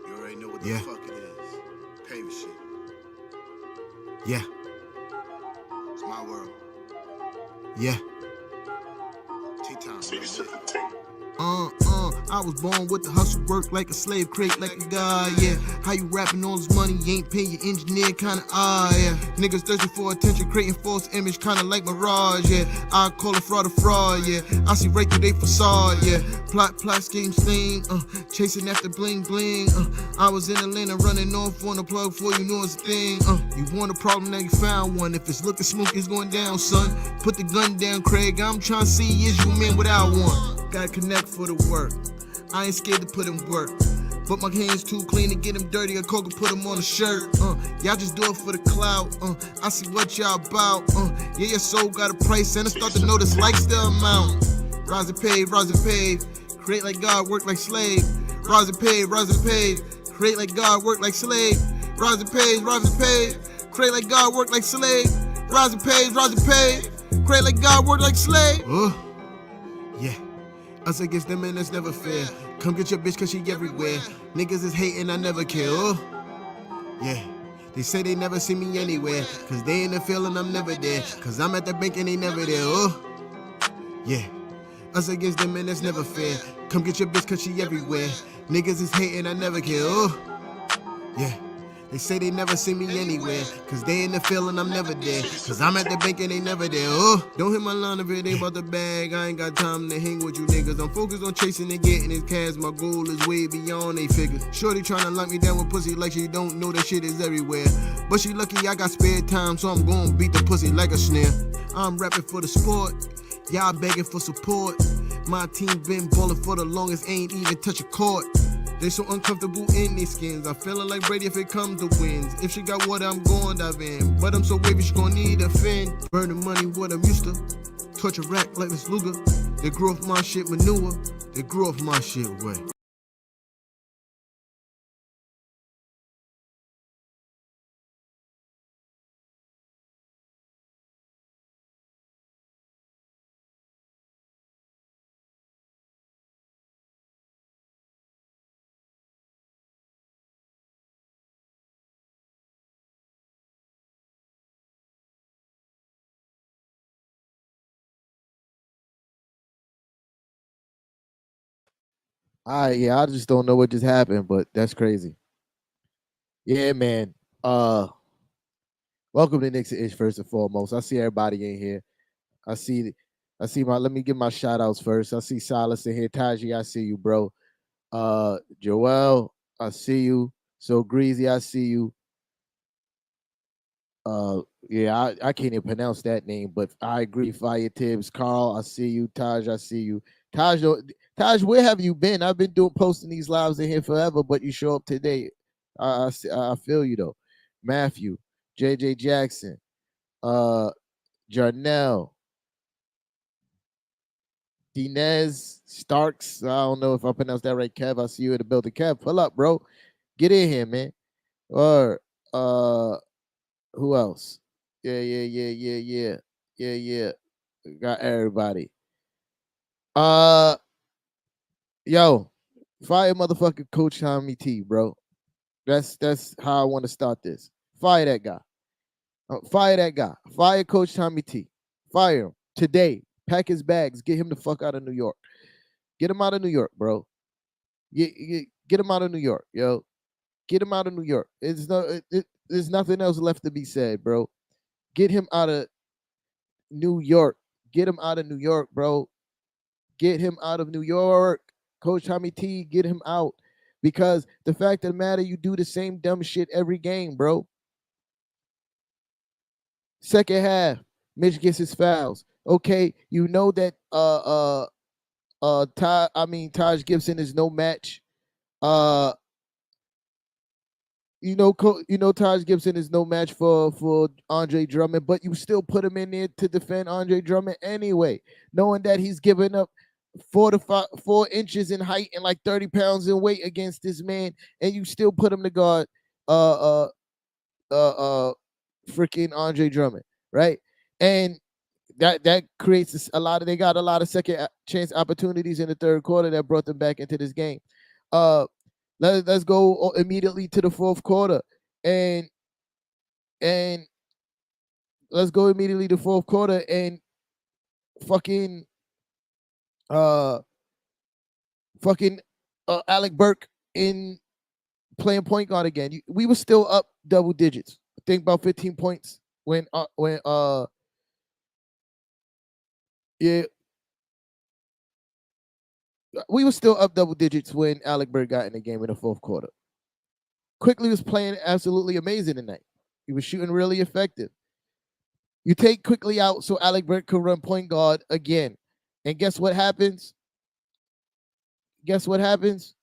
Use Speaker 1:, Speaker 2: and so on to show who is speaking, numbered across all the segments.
Speaker 1: You already know what the fuck it is. Paving shit.
Speaker 2: Yeah.
Speaker 1: It's my world.
Speaker 2: Yeah.
Speaker 1: T-Time.
Speaker 2: I was born with the hustle, work like a slave, crate like a guy, yeah. How you rapping all this money, you ain't paying your engineer, kinda odd, yeah. Niggas thirsty for attention, creating false image, kinda like Mirage, yeah. I call it fraud, yeah. I see right through they facade, yeah. Plot, scheme, sling, chasing after bling, bling, I was in Atlanta running off on the plug before you know it's a thing, You want a problem, now you found one. If it's looking smooth, it's going down, son. Put the gun down, Craig, I'm trying to see is you a man without one. Gotta connect for the work. I ain't scared to put in work. But my hands too clean to get them dirty. A coke and put them on a shirt. Y'all just do it for the clout. I see what y'all about. Yeah, your soul got a price, and I start to notice likes the amount. Rise and pave. Create like God, work like slave. Rise and pave. Create like God, work like slave. Rise and pave. Create like God, work like slave. Rise and pave. Create like God, work like slave. Yeah. Us against them and that's never fair. Come get your bitch cause she everywhere. Niggas is hating, I never care. Yeah. They say they never see me anywhere. Cause they in the field and I'm never there. Cause I'm at the bank and they never there. Yeah. Us against them and that's never fair. Come get your bitch cause she everywhere. Niggas is hating, I never care. Yeah. They say they never see me anywhere. Cause they in the field and I'm never there. Cause I'm at the bank and they never there. Don't hit my line if it ain't about the bag. I ain't got time to hang with you niggas. I'm focused on chasing and getting his cash. My goal is way beyond they figures. Shorty tryna lock me down with pussy like she don't know that shit is everywhere. But she lucky I got spare time, so I'm gon' beat the pussy like a snare. I'm rapping for the sport. Y'all begging for support. My team been ballin' for the longest, ain't even touch a court. They so uncomfortable in their skins. I'm feeling like Brady if it comes to wins. If she got water, I'm gon' dive in. But I'm so wavy, she gon' need a fin. Burning money, what I'm used to. Touch a rack like Miss Luger. They grew off my shit manure. They grew off my shit way.
Speaker 3: I just don't know what just happened, but that's crazy. Yeah, man. Welcome to Knicks Ish first and foremost. I see everybody in here. I see my let me give my shout outs first. I see Silas in here. Taji, I see you, bro. Joel, I see you. So Greasy, I see you. Yeah, I can't even pronounce that name, but I agree. Fire Tibbs, Carl, I see you. Taj, I see you. Taj, where have you been? I've been posting these lives in here forever, but you show up today. I feel you though. Matthew, JJ Jackson, Jarnell, Dinez Starks. I don't know if I pronounced that right. Kev, I see you in the building. Kev, pull up, bro. Get in here, man. Or who else? Yeah. Got everybody. Yo, fire motherfucking Coach Tommy T, bro. That's how I want to start this. Fire that guy. Fire that guy. Fire Coach Tommy T. Fire him today. Pack his bags. Get him the fuck out of New York. Get him out of New York, bro. Get him out of New York, yo. Get him out of New York. There's nothing else left to be said, bro. Get him out of New York. Get him out of New York, bro. Get him out of New York. Coach Tommy T, get him out. Because the fact of the matter, you do the same dumb shit every game, bro. Second half, Mitch gets his fouls. Okay, you know that Taj Gibson is no match. You know Taj Gibson is no match for Andre Drummond, but you still put him in there to defend Andre Drummond anyway, knowing that he's giving up 4 inches in height and like 30 pounds in weight against this man, and you still put him to guard freaking Andre Drummond, right? And that creates a lot of, they got a lot of second chance opportunities in the third quarter that brought them back into this game. Uh, let's go immediately to the fourth quarter, and and let's go immediately to fourth quarter and fucking uh fucking Alec Burke in playing point guard again. We were still up double digits. I think about 15 points when yeah, we were still up double digits when Alec Burke got in the game in the fourth quarter. Quickly was playing absolutely amazing tonight. He was shooting really effective. You take Quickly out so Alec Burke could run point guard again. And guess what happens? Guess what happens?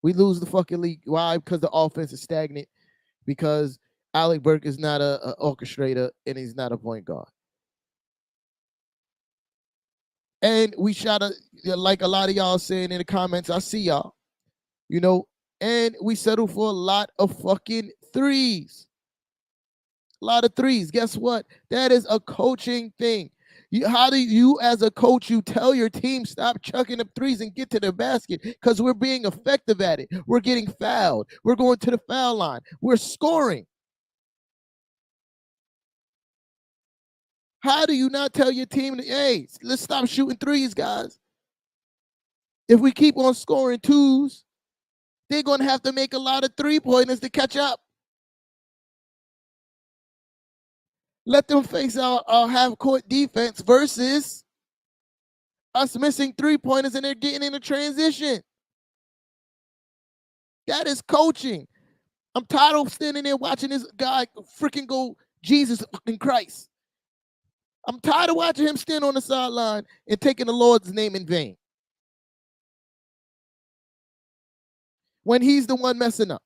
Speaker 3: We lose the fucking league. Why? Because the offense is stagnant. Because Alec Burke is not a orchestrator and he's not a point guard. And we shot like a lot of y'all saying in the comments, I see y'all, you know, and we settled for a lot of fucking threes. A lot of threes. Guess what? That is a coaching thing. How do you, as a coach, you tell your team stop chucking up threes and get to the basket? Because we're being effective at it. We're getting fouled. We're going to the foul line. We're scoring. How do you not tell your team, hey, let's stop shooting threes, guys? If we keep on scoring twos, they're going to have to make a lot of three-pointers to catch up. Let them face our half-court defense versus us missing three-pointers and they're getting in a transition. That is coaching. I'm tired of standing there watching this guy freaking go Jesus fucking Christ. I'm tired of watching him stand on the sideline and taking the Lord's name in vain when he's the one messing up.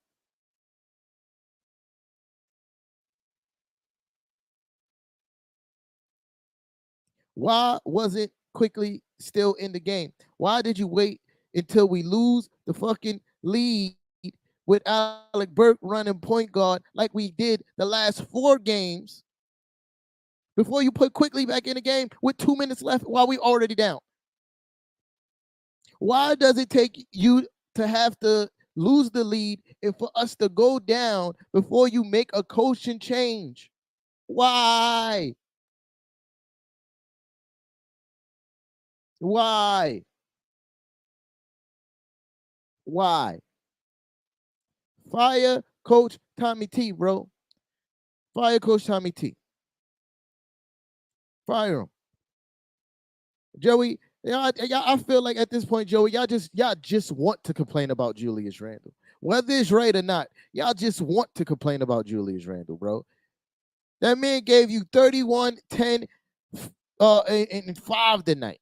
Speaker 3: Why wasn't Quickly still in the game? Why did you wait until we lose the fucking lead with Alec Burke running point guard like we did the last 4 games before you put Quickly back in the game with 2 minutes left while we already down? Why does it take you to have to lose the lead and for us to go down before you make a coaching change? Why? Why? Why? Fire Coach Tommy T, bro. Fire Coach Tommy T. Fire him. Joey, I feel like at this point, Joey, y'all just want to complain about Julius Randle. Whether it's right or not, y'all just want to complain about Julius Randle, bro. That man gave you 31, 10, and 5 tonight.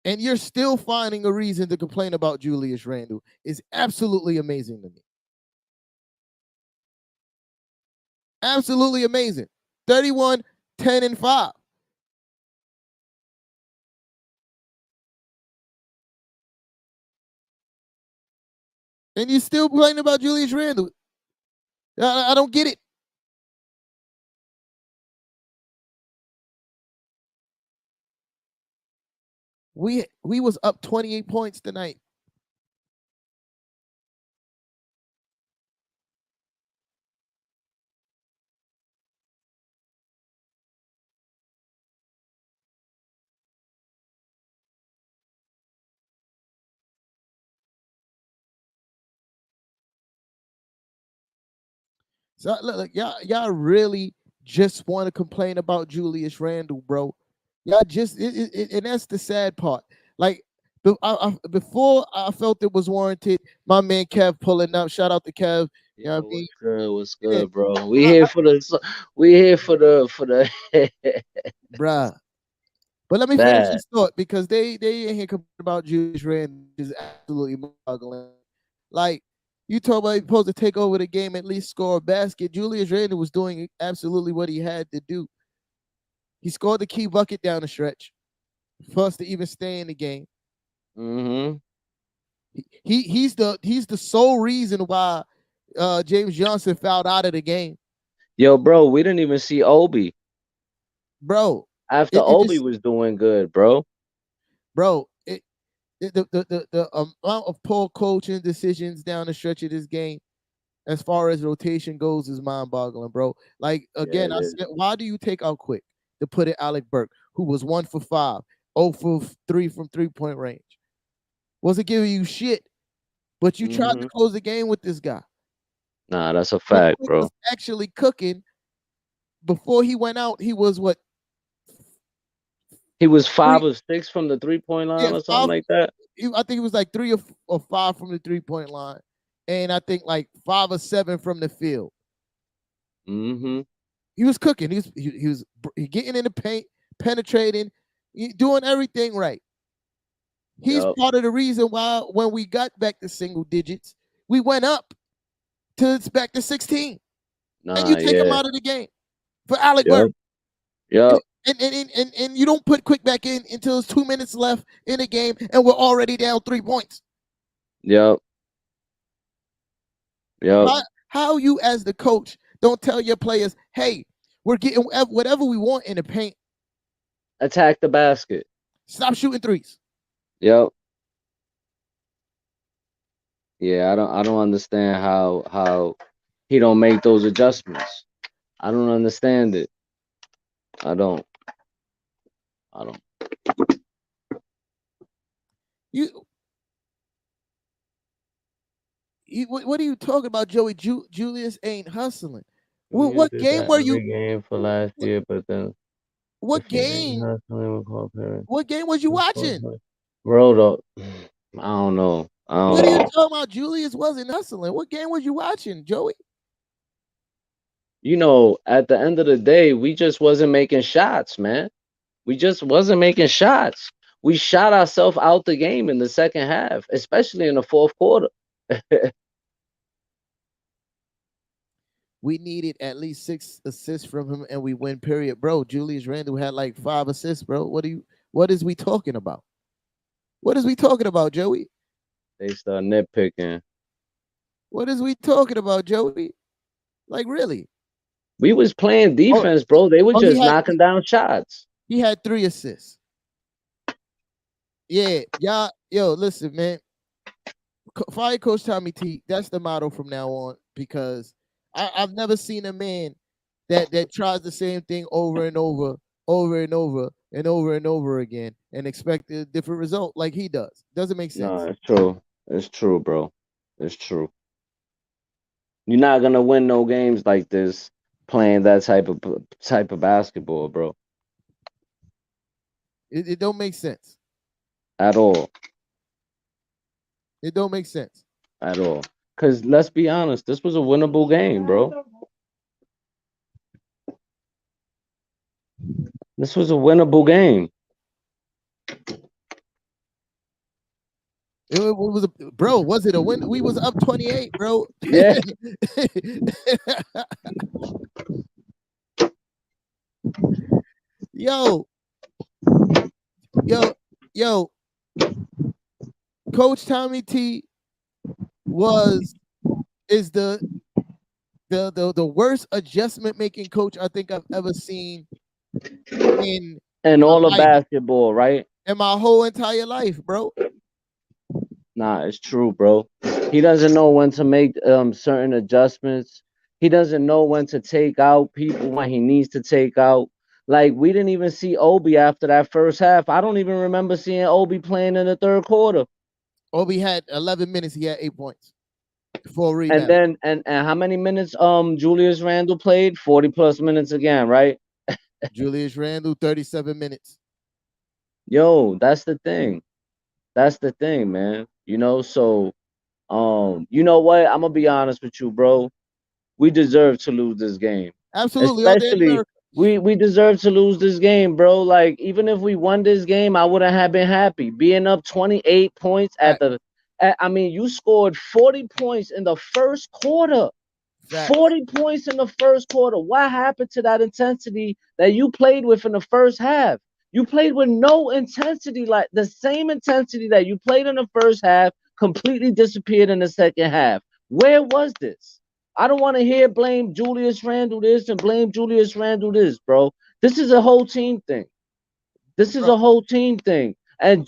Speaker 3: And you're still finding a reason to complain about Julius Randle. Is absolutely amazing to me. Absolutely amazing. 31, 10, and 5. And you're still complaining about Julius Randle. I don't get it. We was up 28 points tonight. So look, y'all really just want to complain about Julius Randle, bro. Y'all just and that's the sad part. Like before I felt it was warranted, my man Kev pulling up. Shout out to Kev. You know
Speaker 4: Yo,
Speaker 3: what I mean?
Speaker 4: what's good? What's
Speaker 3: Yeah,
Speaker 4: good, bro? We here for the
Speaker 3: bruh. But let me finish
Speaker 4: bad.
Speaker 3: this thought because they ain't here complaining about Julius Randle, which is absolutely boggling. Like you talk about he supposed to take over the game, at least score a basket. Julius Randle was doing absolutely what he had to do. He scored the key bucket down the stretch for us to even stay in the game.
Speaker 4: Mm-hmm.
Speaker 3: He's the sole reason why James Johnson fouled out of the game,
Speaker 4: Yo, bro, we didn't even see Obi.
Speaker 3: bro.
Speaker 4: After
Speaker 3: It
Speaker 4: Obi
Speaker 3: just,
Speaker 4: was doing good, bro.
Speaker 3: bro. The amount of poor coaching decisions down the stretch of this game, as far as rotation goes, is mind-boggling, bro. Like
Speaker 4: Yeah,
Speaker 3: again,
Speaker 4: it
Speaker 3: I
Speaker 4: is.
Speaker 3: said, why do you take out Quick to put in Alec Burke, who was 1 for 5, 0 for 3 from 3-point range? Wasn't giving you shit, but you tried to
Speaker 4: Hmm.
Speaker 3: close the game with this guy.
Speaker 4: Nah, that's a
Speaker 3: When
Speaker 4: fact,
Speaker 3: Quick
Speaker 4: bro.
Speaker 3: was actually cooking before he went out, he was what,
Speaker 4: He was
Speaker 3: three?
Speaker 4: 5 of 6 from the 3-point
Speaker 3: Yeah,
Speaker 4: line or something
Speaker 3: five.
Speaker 4: like that.
Speaker 3: I think he was like 3 or 5 from the 3-point line, and I think like 5 or 7 from the field.
Speaker 4: Hmm.
Speaker 3: He was cooking. He was getting in the paint, penetrating, doing everything right. He's
Speaker 4: Yup.
Speaker 3: part of the reason why when we got back to single digits, we went up to it's back to 16, and you
Speaker 4: Nah,
Speaker 3: take him
Speaker 4: yeah.
Speaker 3: out of the game for Alec Burke.
Speaker 4: Yup. Yup.
Speaker 3: And you don't put Quick back in until there's 2 minutes left in the game, and we're already down 3 points.
Speaker 4: Yup. Yup.
Speaker 3: How you as the coach don't tell your players, hey, we're getting whatever we want in the paint.
Speaker 4: Attack the basket.
Speaker 3: Stop shooting threes.
Speaker 4: Yup. Yeah, I don't understand how he don't make those adjustments. I don't understand it. I don't. I don't.
Speaker 3: You, what are you talking about, Joey? Julius ain't hustling.
Speaker 4: Julius
Speaker 3: What
Speaker 4: did
Speaker 3: game
Speaker 4: that
Speaker 3: were you?
Speaker 4: every game for last
Speaker 3: What,
Speaker 4: year, but then if
Speaker 3: what
Speaker 4: he ain't
Speaker 3: game?
Speaker 4: hustling with Paul Perry,
Speaker 3: What game was you watching?
Speaker 4: bro, though, I don't know. I
Speaker 3: What
Speaker 4: don't
Speaker 3: are you
Speaker 4: know.
Speaker 3: talking about? Julius wasn't hustling. What game was you watching, Joey?
Speaker 4: At the end of the day, we just wasn't making shots, man. We just wasn't making shots. We shot ourselves out the game in the second half, especially in the fourth quarter.
Speaker 3: We needed at least 6 assists from him, and we win. Period, bro. Julius Randle had like 5 assists, bro. What is we talking about? What is we talking about, Joey?
Speaker 4: They start nitpicking.
Speaker 3: What is we talking about, Joey? Like really?
Speaker 4: We was playing
Speaker 3: Oh,
Speaker 4: defense, bro. They were
Speaker 3: oh, he
Speaker 4: just
Speaker 3: had
Speaker 4: knocking down shots.
Speaker 3: he had 3 assists. Yeah, y'all, yo, listen, man. Fire Coach Tommy T. That's the motto from now on because I've never seen a man that tries the same thing over and over, over and over, and over and over again, and expect a different result like he does. Doesn't make
Speaker 4: No,
Speaker 3: sense.
Speaker 4: it's true. It's true, bro. It's true. You're not gonna win no games like this playing that type of basketball, bro.
Speaker 3: It don't make sense.
Speaker 4: At all.
Speaker 3: It don't make sense.
Speaker 4: At all. Cause let's be honest, this was a winnable game, bro. This was a winnable game.
Speaker 3: It was bro. Was it a win? We was up 28, bro.
Speaker 4: Yeah.
Speaker 3: yo, yo, yo. Coach Tommy T was is the worst adjustment making coach I think I've ever seen in
Speaker 4: And
Speaker 3: my
Speaker 4: all of
Speaker 3: life,
Speaker 4: basketball, right?
Speaker 3: in my whole entire life, bro.
Speaker 4: Nah, it's true, bro. He doesn't know when to make certain adjustments. He doesn't know when to take out people when he needs to take out. Like we didn't even see Obi after that first half. I don't even remember seeing Obi playing in the third quarter.
Speaker 3: Obi had 11 minutes. He had 8 points, 4 rebounds.
Speaker 4: And then and how many minutes Julius Randle played? 40 plus minutes again, right?
Speaker 3: Julius Randle 37 minutes.
Speaker 4: Yo, that's the thing. That's the thing, man. So you know what? I'm gonna be honest with you, bro. We deserve to lose this game.
Speaker 3: Absolutely, all day in
Speaker 4: Especially
Speaker 3: America.
Speaker 4: we deserve to lose this game, bro. Like even if we won this game, I wouldn't have been happy. Being up 28 points
Speaker 3: Fact,
Speaker 4: I mean, you scored 40 points in the first quarter.
Speaker 3: facts.
Speaker 4: 40 points in the first quarter. What happened to that intensity that you played with in the first half? You played with no intensity, like the same intensity that you played in the first half completely disappeared in the second half. Where was this? I don't want to hear blame Julius Randle this and blame Julius Randle this, bro. This is a whole team thing. This is
Speaker 3: Bro,
Speaker 4: a whole team thing. And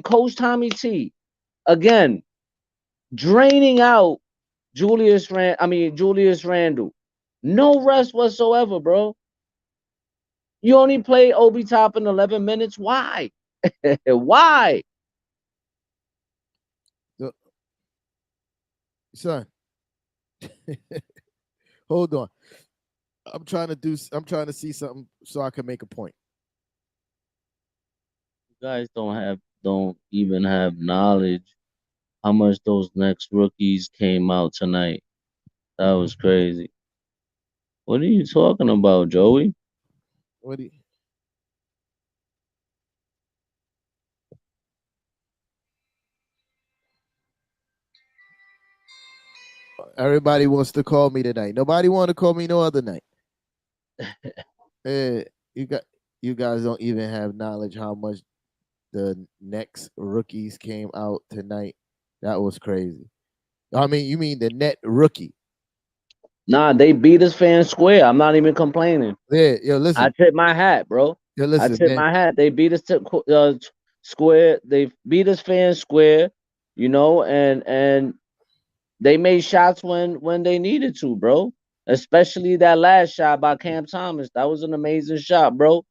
Speaker 4: Coach Tommy T again draining out Julius Randle. No rest whatsoever, bro. You only play Obi Toppin 11 minutes. Why? Why?
Speaker 3: the- son, hold on. I'm trying to see something so I can make a point.
Speaker 4: You guys don't even have knowledge how much those next rookies came out tonight. That was crazy. What are you talking about, Joey?
Speaker 3: What do you, everybody wants to call me tonight. Nobody want to call me no other night. Eh, you got you guys don't even have knowledge how much the next rookies came out tonight. That was crazy. I mean, you mean the net rookie?
Speaker 4: Nah, they beat us fair and square. I'm not even complaining.
Speaker 3: Yeah, yo,
Speaker 4: I
Speaker 3: listen,
Speaker 4: tip my hat, bro.
Speaker 3: yo,
Speaker 4: I
Speaker 3: listen,
Speaker 4: tip
Speaker 3: man.
Speaker 4: my hat. They beat us to square. They beat us fair and square, and they made shots when they needed to, bro. Especially that last shot by Cam Thomas. That was an amazing shot, bro.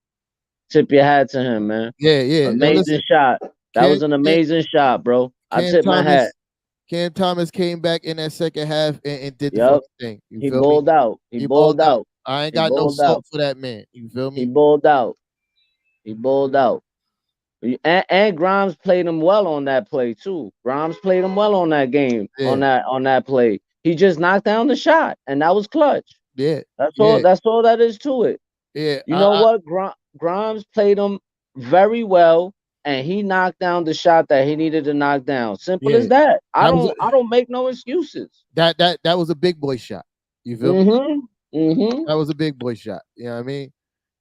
Speaker 4: Tip your hat to him, man.
Speaker 3: Yeah, yeah. Yo,
Speaker 4: Amazing
Speaker 3: listen,
Speaker 4: shot. That
Speaker 3: Cam,
Speaker 4: was an
Speaker 3: Cam,
Speaker 4: amazing shot, bro. I
Speaker 3: Cam
Speaker 4: tip my hat.
Speaker 3: Thomas, Cam Thomas came back in that second half and did the
Speaker 4: Yep.
Speaker 3: fucking thing. You
Speaker 4: He
Speaker 3: feel me?
Speaker 4: balled out. He
Speaker 3: He balled
Speaker 4: balled
Speaker 3: out.
Speaker 4: out.
Speaker 3: I ain't
Speaker 4: He
Speaker 3: got no
Speaker 4: balled
Speaker 3: salt
Speaker 4: out.
Speaker 3: for that man. You feel
Speaker 4: He
Speaker 3: me?
Speaker 4: balled out. He balled out. And Grimes played him well on that play too. Grimes played him well on that game,
Speaker 3: Yeah,
Speaker 4: on that play. He just knocked down the shot, and that was clutch.
Speaker 3: yeah,
Speaker 4: That's all.
Speaker 3: yeah,
Speaker 4: That's all that is to it.
Speaker 3: yeah.
Speaker 4: You know what? Grimes played him very well, and he knocked down the shot that he needed to knock down. Simple
Speaker 3: Yeah.
Speaker 4: as that.
Speaker 3: That was a,
Speaker 4: I don't make no excuses.
Speaker 3: that was a big boy shot. You feel me?
Speaker 4: Mm-hmm. Mm-hmm.
Speaker 3: That was a big boy shot. You know what I mean?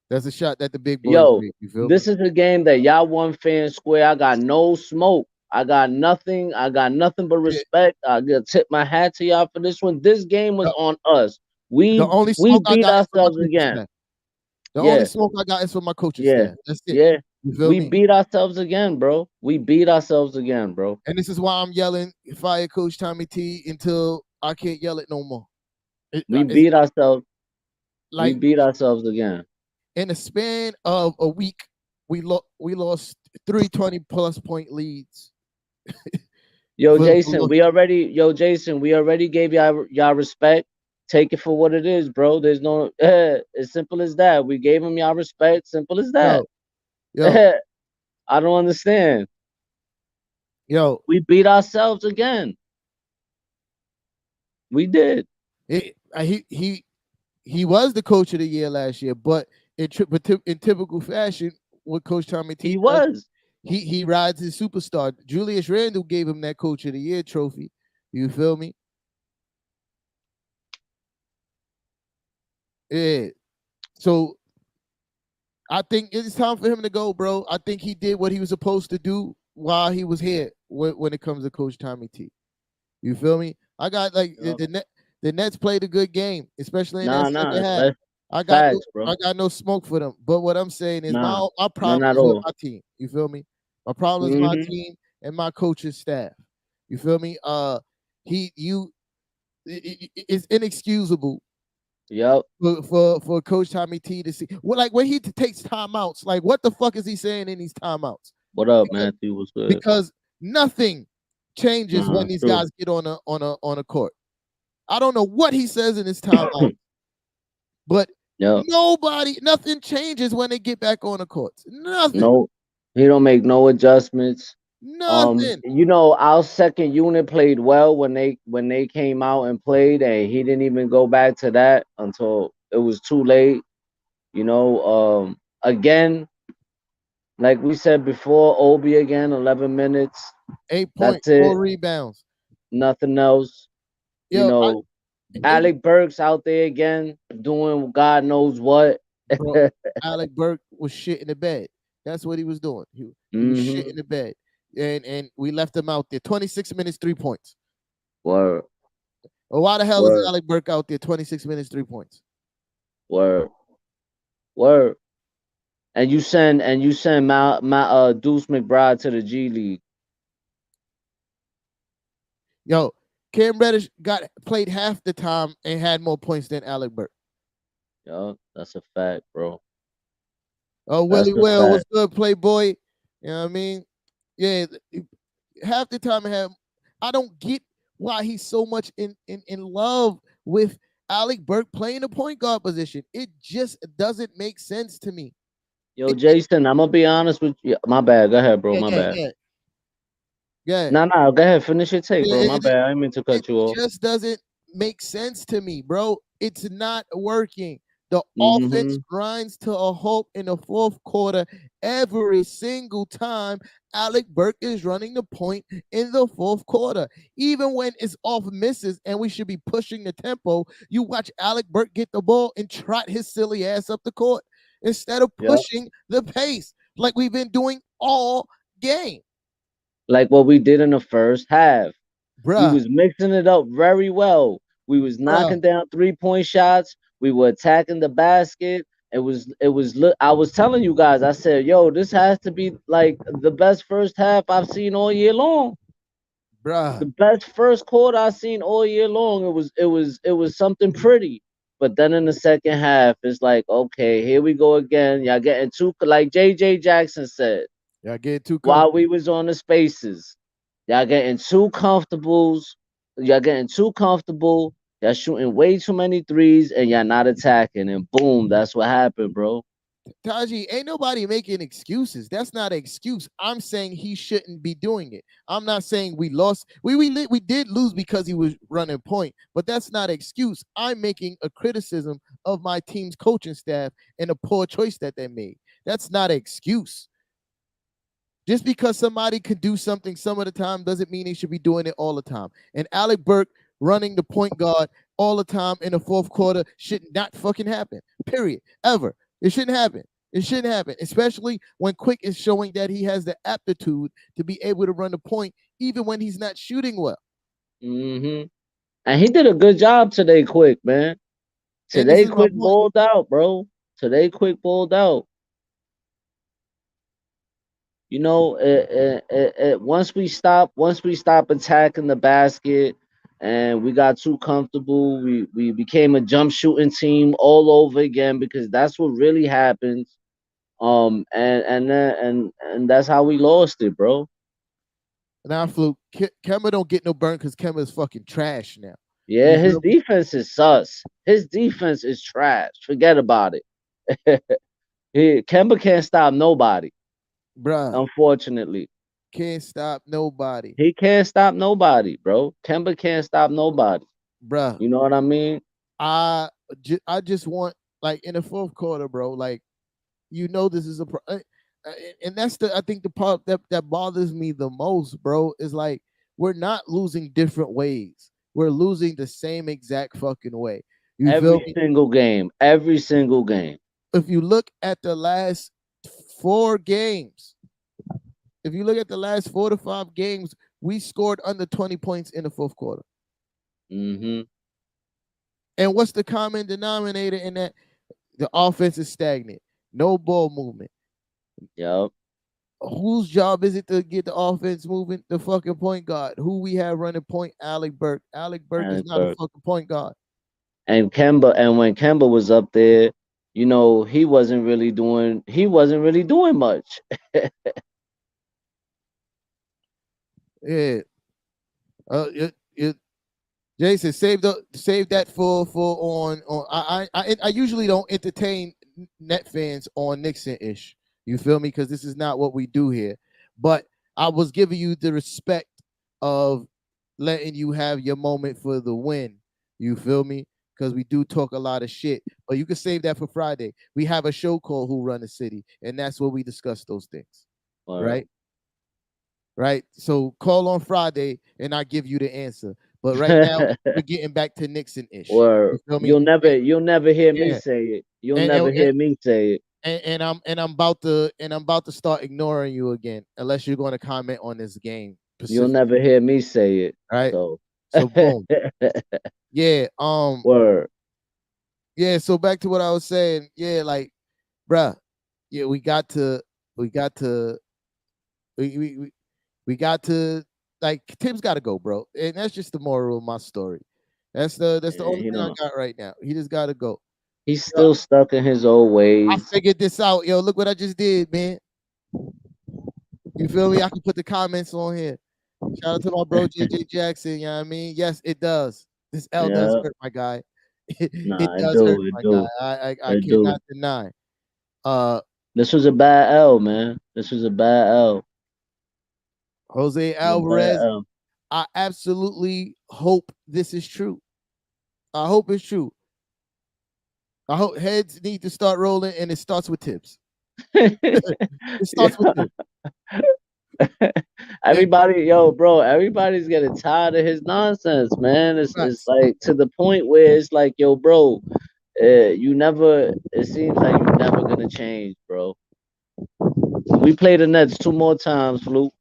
Speaker 3: That's a shot that the big boys
Speaker 4: Yo,
Speaker 3: make. You feel me?
Speaker 4: this is a game that y'all won fair and square. I got no smoke. I got nothing. I got nothing but
Speaker 3: Yeah.
Speaker 4: respect. I gotta tip my hat to y'all for this one. This game was
Speaker 3: The,
Speaker 4: on us.
Speaker 3: the only
Speaker 4: We
Speaker 3: smoke I
Speaker 4: beat
Speaker 3: got is from my
Speaker 4: ourselves
Speaker 3: coaching
Speaker 4: again.
Speaker 3: staff. The only
Speaker 4: Yeah,
Speaker 3: smoke I got is from my coaching
Speaker 4: yeah,
Speaker 3: staff. That's it.
Speaker 4: yeah.
Speaker 3: You feel
Speaker 4: We
Speaker 3: me?
Speaker 4: beat ourselves again, bro. We beat ourselves again, bro.
Speaker 3: And this is why I'm yelling fire Coach Tommy T until I can't yell it no more.
Speaker 4: We
Speaker 3: It's
Speaker 4: beat ourselves. We
Speaker 3: like
Speaker 4: beat ourselves again.
Speaker 3: in a span of a week, we lost 320 plus point leads. For
Speaker 4: Jason, we already gave y'all respect. Take it for what it is, bro. There's no as simple as that. We gave him y'all respect. Simple as that.
Speaker 3: yo, yo,
Speaker 4: I don't understand.
Speaker 3: yo.
Speaker 4: We beat ourselves again. We did.
Speaker 3: He was the coach of the year last year, but in typical fashion, what Coach Tommy
Speaker 4: He
Speaker 3: T does,
Speaker 4: was.
Speaker 3: he rides his superstar. Julius Randle gave him that Coach of the Year trophy. You feel me? Yeah. So I think it's time for him to go, bro. I think he did what he was supposed to do while he was here. When it comes to Coach Tommy T, you feel me? I got like the Nets played a good game, especially in that
Speaker 4: Nah.
Speaker 3: second half.
Speaker 4: Facts, bro.
Speaker 3: I got no smoke for them. But what I'm saying is
Speaker 4: Nah,
Speaker 3: my
Speaker 4: none
Speaker 3: problem
Speaker 4: at
Speaker 3: is with
Speaker 4: all.
Speaker 3: my team. You feel me? My problem is my
Speaker 4: Mm-hmm.
Speaker 3: team and my coaching staff. You feel me? He you it's inexcusable
Speaker 4: Yep.
Speaker 3: for Coach Tommy T to see. Well, like when he takes timeouts, like what the fuck is he saying in these timeouts?
Speaker 4: What up,
Speaker 3: Because,
Speaker 4: Matthew? What's good?
Speaker 3: because nothing changes
Speaker 4: Nah,
Speaker 3: when these
Speaker 4: true.
Speaker 3: guys get on a court. I don't know what he says in his timeout, but
Speaker 4: Yep.
Speaker 3: nothing changes when they get back on the courts. Nothing.
Speaker 4: No, he don't make no adjustments.
Speaker 3: Nothing.
Speaker 4: Our second unit played well when they came out and played, and he didn't even go back to that until it was too late. Again, like we said before, Obi again, 11 minutes.
Speaker 3: Eight point
Speaker 4: That's it.
Speaker 3: four rebounds.
Speaker 4: Nothing else. You
Speaker 3: Yo,
Speaker 4: know,
Speaker 3: eight,
Speaker 4: Alec Burks out there again doing God knows what.
Speaker 3: bro. Alec Burke was shit in the bed. That's what he was doing. He was shit
Speaker 4: hmm
Speaker 3: in the bed. And we left him out there. 26 minutes, 3 points.
Speaker 4: Word,
Speaker 3: Well, why the hell is
Speaker 4: word,
Speaker 3: Alec Burke out there? 26 minutes, 3 points.
Speaker 4: word, word. And you send Deuce McBride to the G League.
Speaker 3: Yo, Cam Reddish played half the time and had more points than Alec Burke.
Speaker 4: Yo, that's a fact, bro.
Speaker 3: Oh,
Speaker 4: That's
Speaker 3: Willie
Speaker 4: a
Speaker 3: Will was
Speaker 4: fact.
Speaker 3: good, Playboy. You know what I mean? Yeah, half the time I don't get why he's so much in love with Alec Burke playing the point guard position. It just doesn't make sense to me.
Speaker 4: Yo, Jason, I'm gonna be honest with you. My bad. Go ahead, bro.
Speaker 3: Yeah,
Speaker 4: My
Speaker 3: yeah,
Speaker 4: bad.
Speaker 3: yeah, yeah.
Speaker 4: Nah, nah. Go ahead. Finish your take, bro. My
Speaker 3: It,
Speaker 4: bad. I didn't mean to
Speaker 3: it
Speaker 4: cut you off.
Speaker 3: just doesn't make sense to me, bro. It's not working. The offense
Speaker 4: Mm-hmm.
Speaker 3: grinds to a halt in the fourth quarter every single time Alec Burke is running the point in the fourth quarter. Even when it's off misses and we should be pushing the tempo, you watch Alec Burke get the ball and trot his silly ass up the court instead of
Speaker 4: Yep.
Speaker 3: pushing the pace like we've been doing all game.
Speaker 4: Like what we did in the first half. We
Speaker 3: Bruh,
Speaker 4: was mixing it up very well. We was
Speaker 3: bruh,
Speaker 4: knocking down 3-point shots. We were attacking the basket. I was telling you guys, I said, yo, this has to be like the best first half I've seen all year long. The
Speaker 3: bruh.
Speaker 4: best first quarter I've seen all year long. It was something pretty. But then in the second half, it's like, okay, here we go again. Y'all getting too, like JJ Jackson said,
Speaker 3: Y'all get too
Speaker 4: while
Speaker 3: comfortable.
Speaker 4: we was on the spaces. Y'all getting too comfortable. Y'all getting too comfortable. Y'all shooting way too many threes and y'all not attacking. And boom, that's what happened, bro.
Speaker 3: Taji, ain't nobody making excuses. That's not an excuse. I'm saying he shouldn't be doing it. I'm not saying we lost. We did lose because he was running point, but that's not an excuse. I'm making a criticism of my team's coaching staff and a poor choice that they made. That's not an excuse. Just because somebody can do something some of the time doesn't mean they should be doing it all the time. And Alec Burke running the point guard all the time in the fourth quarter should not fucking happen. Period. Ever. It shouldn't happen. It shouldn't happen, especially when Quick is showing that he has the aptitude to be able to run the point even when he's not shooting well.
Speaker 4: Hmm. And he did a good job today, Quick, man.
Speaker 3: And this
Speaker 4: Today,
Speaker 3: is my
Speaker 4: Quick
Speaker 3: point.
Speaker 4: balled out, bro. Today, Quick balled out. You know, once we stop attacking the basket, and we got too comfortable, we became a jump shooting team all over again because that's what really happens. And that's how we lost it, bro.
Speaker 3: Now, Fluke, Kemba don't get no burn because Kemba is fucking trash now.
Speaker 4: Yeah,
Speaker 3: You
Speaker 4: his
Speaker 3: feel me?
Speaker 4: defense is sus. His defense is trash. Forget about it. Kemba can't stop nobody.
Speaker 3: Bruh,
Speaker 4: Unfortunately,
Speaker 3: can't stop nobody.
Speaker 4: he can't stop nobody, bro. Kemba can't stop nobody.
Speaker 3: Bruh,
Speaker 4: You know what I mean?
Speaker 3: I just want, like, in the fourth quarter, bro, like, this is and that's I think the part that bothers me the most, bro, is like we're not losing different ways. We're losing the same exact fucking way. You feel
Speaker 4: Every
Speaker 3: me?
Speaker 4: single game. Every single game.
Speaker 3: If you look at the last 4 games, if you look at the last 4 to 5 games, we scored under 20 points in the fourth quarter.
Speaker 4: Mm-hmm.
Speaker 3: And what's the common denominator in that? The offense is stagnant. No ball movement.
Speaker 4: Yep.
Speaker 3: Whose job is it to get the offense moving? The fucking point guard. Who we have running point? Alec Burke. Alec Burke is
Speaker 4: And
Speaker 3: not a fucking point guard.
Speaker 4: And when Kemba was up there, he wasn't really doing much.
Speaker 3: Yeah. It, Jason, save that for on. I usually don't entertain net fans on Nixon ish. You feel me? Because this is not what we do here. But I was giving you the respect of letting you have your moment for the win. You feel me? Because we do talk a lot of shit. But you can save that for Friday. We have a show called Who Run the City, and that's where we discuss those things.
Speaker 4: Or
Speaker 3: Right? Right? So call on Friday and I give you the answer. But right now, we're getting back to Nixon ish. You
Speaker 4: or
Speaker 3: feel me?
Speaker 4: you'll never hear me
Speaker 3: Yeah.
Speaker 4: say it. You'll
Speaker 3: And,
Speaker 4: never
Speaker 3: and,
Speaker 4: hear me say it.
Speaker 3: I'm about to start ignoring you again, unless you're going to comment on this game
Speaker 4: You'll
Speaker 3: specifically.
Speaker 4: never hear me say it.
Speaker 3: Right?
Speaker 4: So
Speaker 3: So boom. Yeah.
Speaker 4: word.
Speaker 3: Yeah. So back to what I was saying. Yeah, like, bruh. yeah, we got to, we we, we we got to like Tim's got to go, bro, and that's just the moral of my story. That's the
Speaker 4: Yeah,
Speaker 3: only
Speaker 4: he
Speaker 3: thing I
Speaker 4: don't.
Speaker 3: got right now. He just got to go.
Speaker 4: He's
Speaker 3: Yo,
Speaker 4: still stuck in his old
Speaker 3: I
Speaker 4: ways.
Speaker 3: figured this out. Yo, look what I just did, man. You feel me? I can put the comments on here. Shout out to my bro JJ Jackson. You know what I mean? Yes, it does. This L does
Speaker 4: Yeah,
Speaker 3: hurt, my guy. It
Speaker 4: nah, it
Speaker 3: does hurt,
Speaker 4: do, it
Speaker 3: my guy.
Speaker 4: do,
Speaker 3: I
Speaker 4: it do.
Speaker 3: cannot deny. Uh,
Speaker 4: This was a bad L, man. This was a bad L.
Speaker 3: Jose
Speaker 4: This was a bad
Speaker 3: Alvarez.
Speaker 4: L.
Speaker 3: I absolutely hope this is true. I hope it's true. I hope heads need to start rolling, and it starts with tips. It starts with
Speaker 4: Yeah.
Speaker 3: tips. And
Speaker 4: Everybody, yo, bro, everybody's getting tired of his nonsense, man. It's
Speaker 3: facts,
Speaker 4: like to the point where it's like, yo, bro, you never. It seems like you're never gonna change, bro. We play the Nets two more times, Fluke.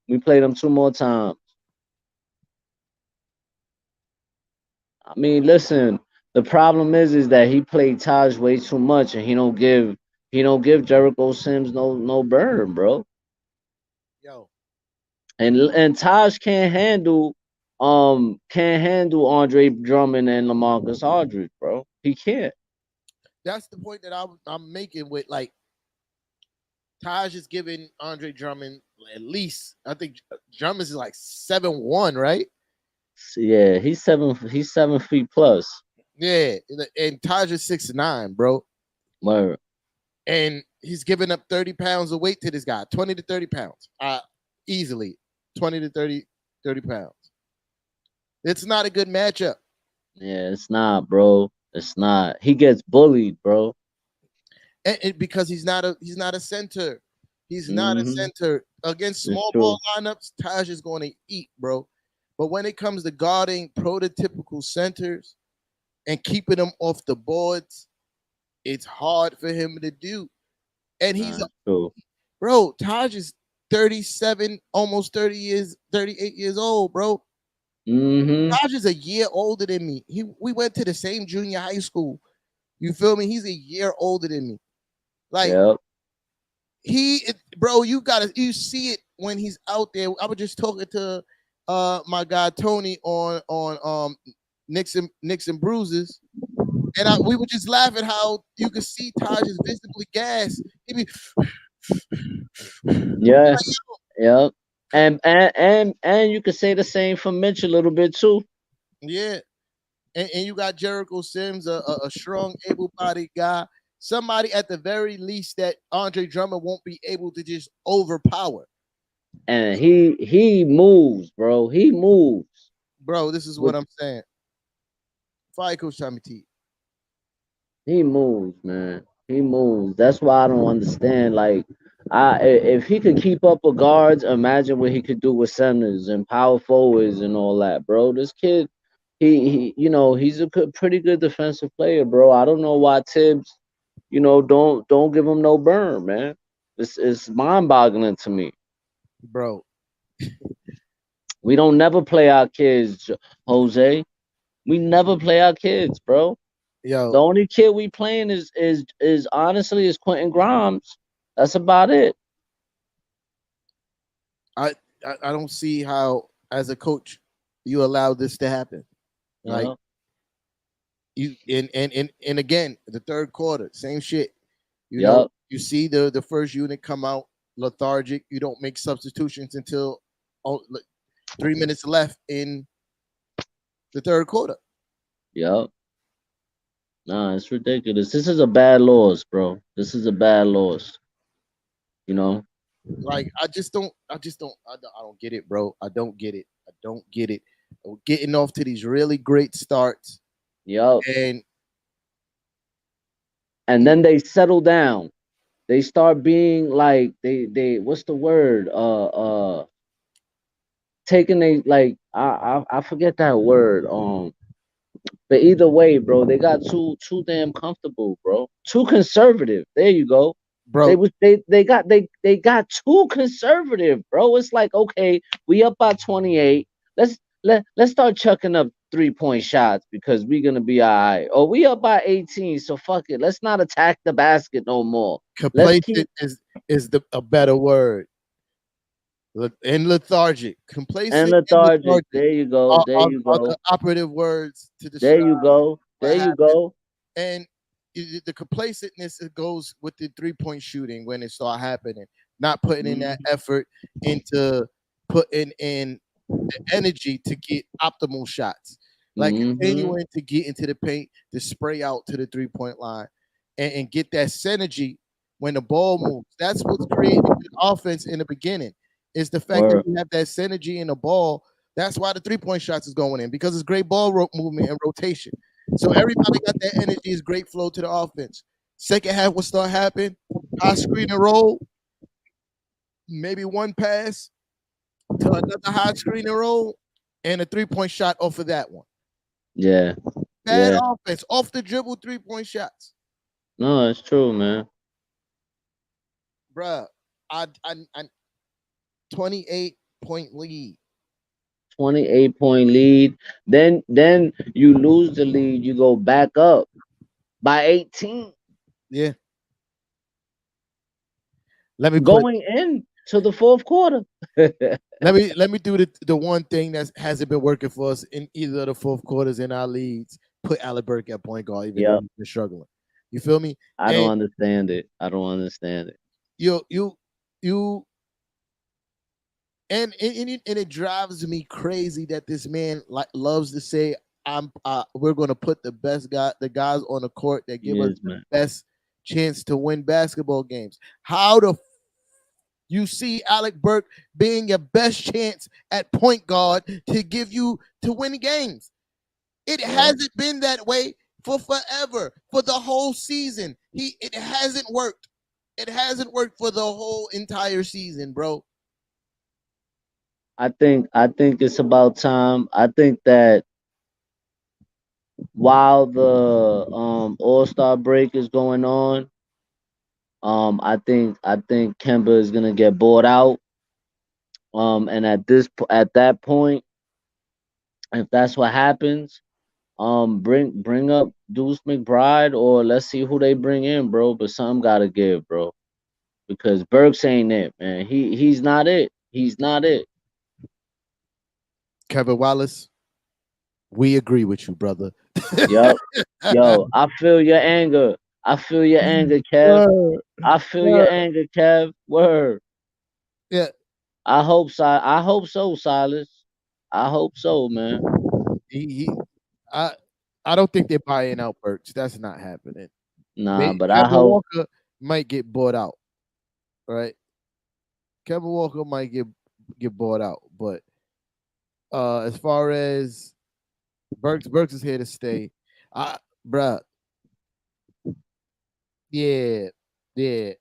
Speaker 4: We played them two more times. I mean, listen. The problem is that he played Taj way too much, and he don't give Jericho Sims no burn, bro.
Speaker 3: yo,
Speaker 4: And Taj can't handle Andre Drummond and LaMarcus Aldridge, bro. He can't.
Speaker 3: that's the point that I'm making with like Taj is giving Andre Drummond at least. I think Drummond is like 7'1", right?
Speaker 4: Yeah, he's 7 feet plus.
Speaker 3: Yeah, and Taj is 6'9", bro.
Speaker 4: Word.
Speaker 3: And he's giving up 30 pounds of weight to this guy, 20 to 30 pounds, easily 20 to 30 pounds. It's not a good matchup.
Speaker 4: Yeah, it's not, bro. It's not. He gets bullied, bro.
Speaker 3: And because he's not a center. He's not a
Speaker 4: Hmm.
Speaker 3: center. Against
Speaker 4: It's
Speaker 3: small ball
Speaker 4: true.
Speaker 3: lineups, Taj is going to eat, bro. But when it comes to guarding prototypical centers and keeping them off the boards, it's hard for him to do. And
Speaker 4: Nah,
Speaker 3: he's
Speaker 4: it's true.
Speaker 3: bro, Taj is 37, almost 30 years, 38 years old, bro.
Speaker 4: Hmm.
Speaker 3: Taj is a year older than me. We went to the same junior high school. You feel me? He's a year older than me. Like
Speaker 4: Yep.
Speaker 3: bro, you see it when he's out there. I was just talking to my guy Tony on Knicks and Bruises. And we were just laughing how you could see Taj is visibly gassed. He be
Speaker 4: Yes. Yep. And you could say the same for Mitch a little bit too.
Speaker 3: yeah. And you got Jericho Sims, a strong, able-bodied guy, somebody at the very least that Andre Drummond won't be able to just overpower.
Speaker 4: And he moves, bro. He moves.
Speaker 3: Bro, this is what
Speaker 4: With
Speaker 3: I'm saying. Fire Coach Tommy T.
Speaker 4: He moves, man. He moves. That's why I don't understand. Like, if he could keep up with guards, imagine what he could do with centers and power forwards and all that, bro. This kid, he's a pretty good defensive player, bro. I don't know why Tibbs, don't give him no burn, man. It's mind boggling to me.
Speaker 3: Bro,
Speaker 4: We don't never play our kids, Jose. We never play our kids, bro. The
Speaker 3: yo,
Speaker 4: only kid we playing is honestly is Quentin Grimes. That's about it.
Speaker 3: I, I don't see how, as a coach, you allow this to happen. Like
Speaker 4: Yeah.
Speaker 3: you and again, the third quarter, same shit.
Speaker 4: Yep.
Speaker 3: You see the first unit come out lethargic. You don't make substitutions until 3 minutes left in the third quarter.
Speaker 4: Yep. Nah, it's ridiculous. This is a bad loss, bro. This is a bad loss. You know.
Speaker 3: Like I don't get it, bro. I don't get it. I don't get it. We're getting off to these really great starts,
Speaker 4: Yep.
Speaker 3: and
Speaker 4: And then they settle down. They start being like they what's the word? Taking a like I forget that word. But either way, bro, they got too damn comfortable, bro. Too conservative. There you go. They
Speaker 3: bro,
Speaker 4: was they got too conservative, bro. It's like, okay, we up by 28. Let's start chucking up 3-point shots because we're gonna be all right. Or we up by 18, so fuck it. Let's not attack the basket no more. Let's keep
Speaker 3: Complacent is a better word. And lethargic,
Speaker 4: and
Speaker 3: complacent and
Speaker 4: lethargic.
Speaker 3: lethargic
Speaker 4: There you go. There you
Speaker 3: are
Speaker 4: go.
Speaker 3: the operative words to
Speaker 4: There
Speaker 3: describe
Speaker 4: you go.
Speaker 3: what
Speaker 4: There you
Speaker 3: happened.
Speaker 4: go.
Speaker 3: And the complacentness, it goes with the 3-point shooting when it start happening, not putting in that
Speaker 4: Mhm.
Speaker 3: effort into putting in the energy to get optimal shots, like
Speaker 4: Mhm.
Speaker 3: continuing to get into the paint, to spray out to the 3-point line, and get that synergy when the ball moves. That's what's creating good offense in the beginning. Is the fact that
Speaker 4: Or
Speaker 3: you have that synergy in the ball. That's why the 3-point shots is going in, because it's great movement and rotation. So everybody got that energy. Is great flow to the offense. Second half will start happening. High screen and roll, maybe one pass to another high screen and roll, and a 3-point shot off of that one.
Speaker 4: yeah,
Speaker 3: Bad
Speaker 4: yeah.
Speaker 3: offense, off the dribble 3-point shots,
Speaker 4: No, it's true, man.
Speaker 3: bruh. I 28-point lead.
Speaker 4: 28-point lead. Then you lose the lead. You go back up by 18.
Speaker 3: Yeah. Let me put.
Speaker 4: Going in to the fourth quarter.
Speaker 3: Let me do the one thing that hasn't been working for us in either of the fourth quarters in our leads. Put Alec Burke at point guard, even though
Speaker 4: Yep.
Speaker 3: he's been struggling. You feel me?
Speaker 4: I don't
Speaker 3: And
Speaker 4: understand it. I don't understand it.
Speaker 3: you and it drives me crazy that this man like loves to say we're going to put the guys on the court that give us
Speaker 4: Yes,
Speaker 3: the
Speaker 4: man.
Speaker 3: best chance to win basketball games. How the you see Alec Burke being your best chance at point guard to give you to win games? It
Speaker 4: Well,
Speaker 3: hasn't been that way for forever, for the whole season. It hasn't worked. It hasn't worked for the whole entire season, bro.
Speaker 4: I think it's about time. I think that while the All-Star break is going on, I think Kemba is gonna get bought out. And at that point, if that's what happens, bring up Deuce McBride, or let's see who they bring in, bro. But something gotta give, bro, because Burks ain't it, man. He's not it. He's not it.
Speaker 3: Kevin Wallace, we agree with you, brother.
Speaker 4: Yup. Yo, I feel your anger. I feel your anger, Kev.
Speaker 3: Word,
Speaker 4: I feel your
Speaker 3: word.
Speaker 4: anger, Kev. Word.
Speaker 3: Yeah,
Speaker 4: I hope so, Silas. I hope so, man.
Speaker 3: he I I don't think they're buying out Burks. That's not happening.
Speaker 4: Nah, but I
Speaker 3: Kevin
Speaker 4: hope.
Speaker 3: Walker might get bought out, right? Kevin Walker might get bought out, but as far as Burks is here to stay. I bruh, yeah, yeah.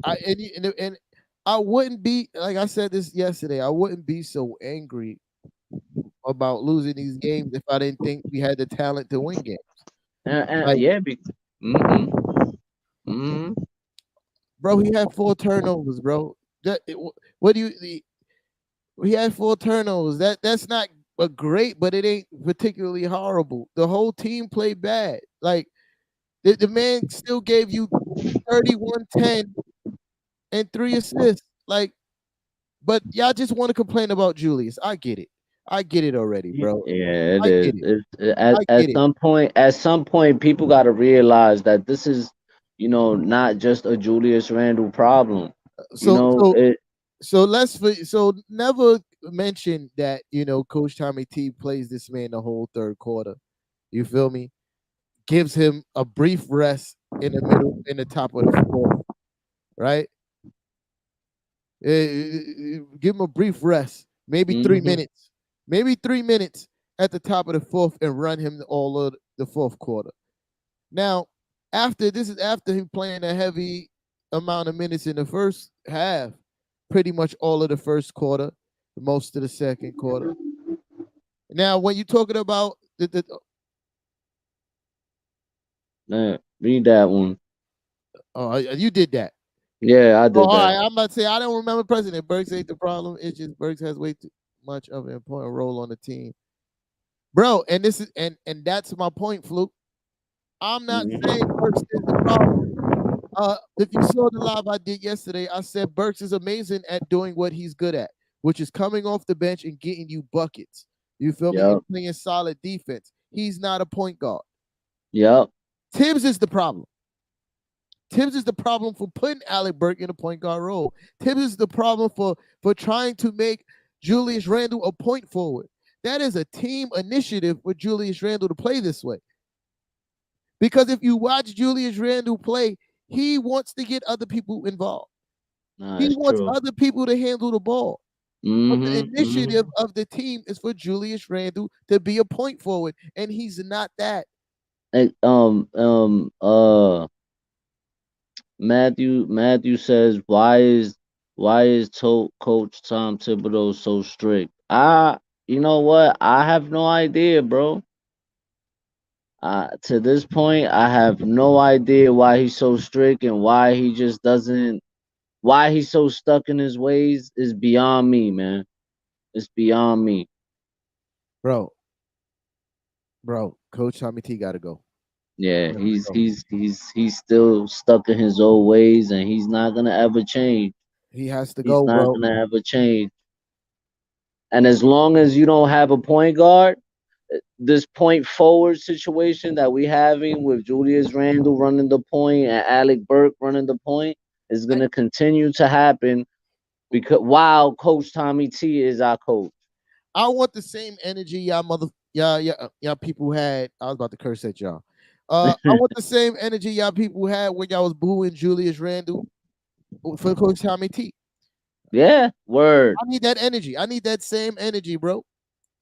Speaker 3: And I wouldn't be like I said this yesterday. I wouldn't be so angry about losing these games if I didn't think we had the talent to win games. Like,
Speaker 4: Yeah, mm-hmm, mm-hmm.
Speaker 3: bro, he had 4 turnovers, bro. What do you? He had 4 turnovers. That's not a great, but it ain't particularly horrible. The whole team played bad. Like the man still gave you 31, 10, and 3 assists. Like, but y'all just want to complain about Julius. I get it. I get it already, bro.
Speaker 4: Yeah, it
Speaker 3: I
Speaker 4: is.
Speaker 3: get it.
Speaker 4: At
Speaker 3: I get it.
Speaker 4: at some point, people got to realize that this is, not just a Julius Randle problem. You
Speaker 3: So
Speaker 4: know,
Speaker 3: so
Speaker 4: it.
Speaker 3: so never mention that Coach Tommy T plays this man the whole third quarter. You feel me? Gives him a brief rest in the top of the fourth, right? Give him a brief rest, maybe three
Speaker 4: Hmm.
Speaker 3: minutes, maybe 3 minutes at the top of the fourth, and run him all of the fourth quarter. Now, after him playing a heavy amount of minutes in the first half, pretty much all of the first quarter, most of the second quarter. Now, when you're talking about
Speaker 4: Read that one.
Speaker 3: you did that.
Speaker 4: Yeah, I
Speaker 3: Oh,
Speaker 4: did
Speaker 3: all
Speaker 4: that.
Speaker 3: right. I'm about to say I don't remember President Burks ain't the problem. It's just Burks has way too much of an important role on the team. bro. And this is and that's my point, Fluke. I'm not saying
Speaker 4: Mhm.
Speaker 3: Burks is the problem. If you saw the live I did yesterday, I said Burks is amazing at doing what he's good at, which is coming off the bench and getting you buckets. You feel me? And
Speaker 4: Yep.
Speaker 3: playing solid defense. He's not a point guard.
Speaker 4: Yep.
Speaker 3: Tibbs is the problem. Tibbs is the problem for putting Alec Burke in a point guard role. Tibbs is the problem for trying to make Julius Randle a point forward. That is a team initiative for Julius Randle to play this way. Because if you watch Julius Randle play, he wants to get other people involved.
Speaker 4: Nah,
Speaker 3: He
Speaker 4: it's
Speaker 3: wants
Speaker 4: true.
Speaker 3: other people to handle the ball. But the
Speaker 4: Mhm.
Speaker 3: initiative
Speaker 4: Mhm.
Speaker 3: of the team is for Julius Randle to be a point forward, and he's not that.
Speaker 4: And, Matthew says, why is Coach Tom Thibodeau so strict? You know what? I have no idea, bro. To this point, I have no idea why he's so strict and why he just doesn't. Why he's so stuck in his ways is beyond me, man. It's beyond me.
Speaker 3: Bro, bro, Coach Tommy T got to go.
Speaker 4: Yeah,
Speaker 3: Gotta
Speaker 4: he's
Speaker 3: go.
Speaker 4: he's he's he's still stuck in his old ways, and he's not gonna ever change.
Speaker 3: He has to
Speaker 4: He's
Speaker 3: go,
Speaker 4: not
Speaker 3: bro.
Speaker 4: gonna ever change. And as long as you don't have a point guard, this point forward situation that we having with Julius Randle running the point and Alec Burke running the point is
Speaker 3: I,
Speaker 4: gonna continue to happen because while Coach Tommy T is our coach.
Speaker 3: I want the same energy y'all people had. I was about to curse at y'all. I want the same energy y'all people had when y'all was booing Julius Randle for Coach Tommy T.
Speaker 4: Yeah, word.
Speaker 3: I need that energy. I need that same energy, bro.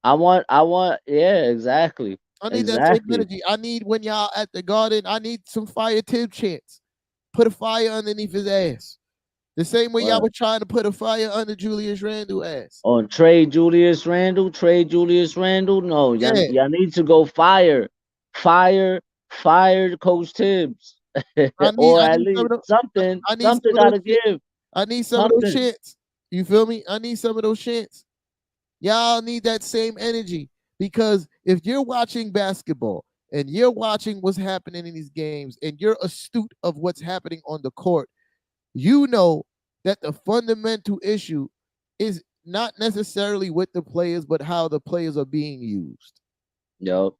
Speaker 4: Yeah, exactly.
Speaker 3: I need that same
Speaker 4: Exactly.
Speaker 3: energy. I need when y'all at the Garden. I need some fire tip chants. Put a fire underneath his ass. The same way y'all
Speaker 4: What?
Speaker 3: were trying to put a fire under Julius Randle ass.
Speaker 4: On trade Julius Randle, trade Julius Randle. No,
Speaker 3: Yeah,
Speaker 4: y'all need to go fire, fire Coach Tibbs, or
Speaker 3: I
Speaker 4: at
Speaker 3: need some of
Speaker 4: least
Speaker 3: those.
Speaker 4: something,
Speaker 3: I need some
Speaker 4: something
Speaker 3: of those.
Speaker 4: gotta give,
Speaker 3: I need some of those
Speaker 4: something.
Speaker 3: chants. You feel me? I need some of those chants. Y'all need that same energy because if you're watching basketball and you're watching what's happening in these games and you're astute of what's happening on the court, you know that the fundamental issue is not necessarily with the players, but how the players are being used.
Speaker 4: Yo,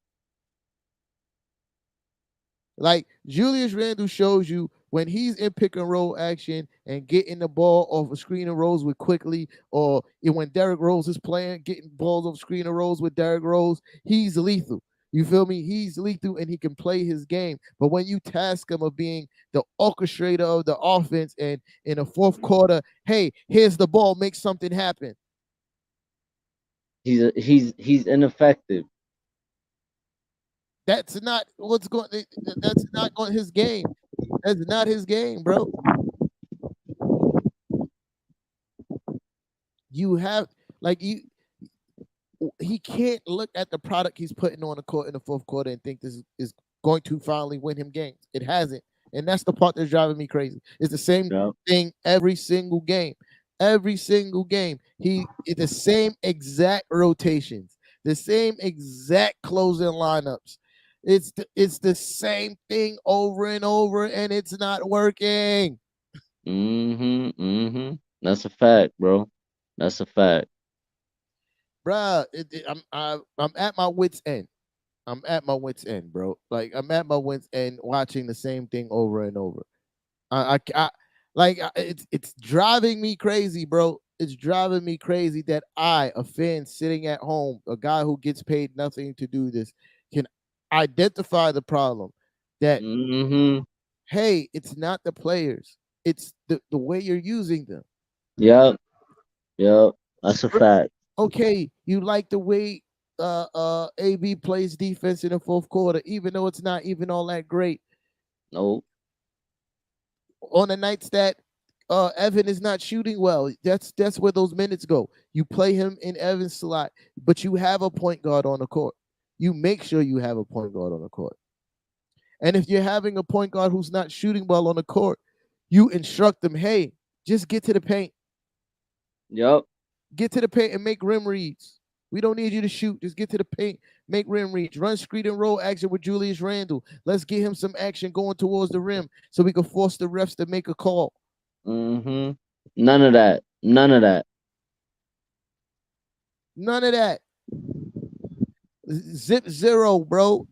Speaker 3: Like Julius Randle shows you when he's in pick and roll action and getting the ball off of screen and rolls with quickly, or when Derrick Rose is playing, getting balls off screen and rolls with Derrick Rose, he's lethal. You feel me? He's lethal and he can play his game. But when you task him of being the orchestrator of the offense and in the fourth quarter, hey, here's the ball, make something happen.
Speaker 4: he's ineffective.
Speaker 3: That's not what's going. That's not going his game. That's not his game, bro. You have like you he can't look at the product he's putting on the court in the fourth quarter and think this is going to finally win him games. It hasn't. And that's the part that's driving me crazy. It's the same
Speaker 4: Yo,
Speaker 3: thing every single game. Every single game. It's the same exact rotations, the same exact closing lineups. It's the same thing over and over, and it's not working.
Speaker 4: That's a fact, bro. That's a fact.
Speaker 3: Bruh, I'm at my wits end. I'm at my wits end, bro. Like I'm at my wits end watching the same thing over and over. It's driving me crazy, bro. It's driving me crazy that I, a fan sitting at home, a guy who gets paid nothing to do this, can identify the problem. That
Speaker 4: Mm-hmm.
Speaker 3: hey, it's not the players, it's the way you're using them.
Speaker 4: Yep. Yep. That's a fact.
Speaker 3: Okay, you like the way AB plays defense in the fourth quarter, even though it's not even all that great.
Speaker 4: Nope.
Speaker 3: On the nights that Evan is not shooting well, that's where those minutes go. You play him in Evan's slot, but you have a point guard on the court. You make sure you have a point guard on the court. And if you're having a point guard who's not shooting well on the court, you instruct them, hey, just get to the paint.
Speaker 4: Yep.
Speaker 3: Get to the paint and make rim reads. We don't need you to shoot. Just get to the paint. make rim reach, run screen and roll action with Julius Randle. Let's get him some action going towards the rim so we can force the refs to make a call.
Speaker 4: Mm-hmm. None of that. None of that.
Speaker 3: None of that. Zip zero, bro.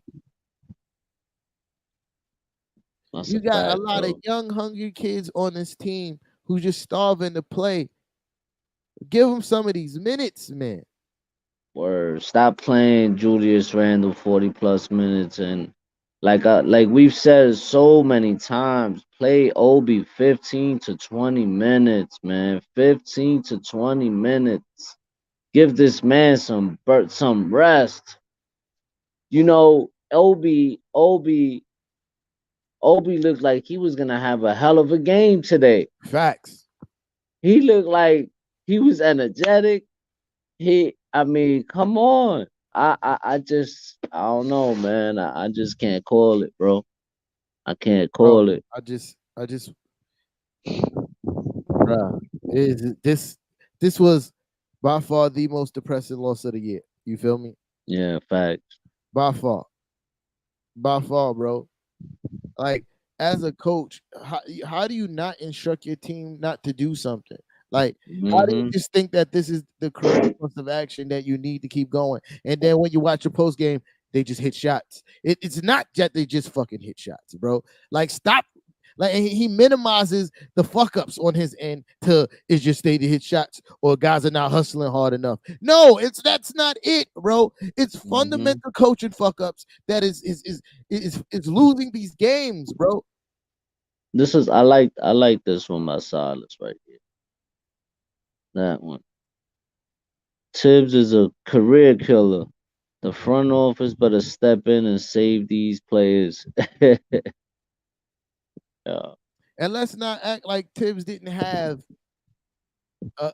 Speaker 4: That's
Speaker 3: You
Speaker 4: a
Speaker 3: got a
Speaker 4: fact,
Speaker 3: lot of
Speaker 4: bro.
Speaker 3: young, hungry kids on this team who just starving to play. Give them some of these minutes, man.
Speaker 4: Word. Stop playing Julius Randle 40 plus minutes and like we've said so many times, play Obi 15 to 20 minutes, man. 15 to 20 minutes. Give this man some rest. You know, Obi looked like he was gonna have a hell of a game today.
Speaker 3: Facts.
Speaker 4: He looked like he was energetic. I mean, come on. I don't know, man. I just can't call it, bro. I can't
Speaker 3: Bro,
Speaker 4: call it.
Speaker 3: I just, bruh, this was by far the most depressing loss of the year. You feel me?
Speaker 4: Yeah, facts.
Speaker 3: By far. By far, bro. Like, as a coach, how do you not instruct your team not to do something? Like, how do you
Speaker 4: Mm-hmm.
Speaker 3: just think that this is the correct course of action that you need to keep going? And then when you watch your post game, they just hit shots. It's not that they just fucking hit shots, bro. Like, stop. Like, he minimizes the fuck ups on his end to it's just they to hit shots or guys are not hustling hard enough. No, that's not it, bro. It's
Speaker 4: Mm-hmm.
Speaker 3: fundamental coaching fuck ups that is losing these games, bro.
Speaker 4: I like this one by Silas right here. That one. Tibbs is a career killer. The front office better step in and save these players. Yeah.
Speaker 3: And let's not act like Tibbs didn't have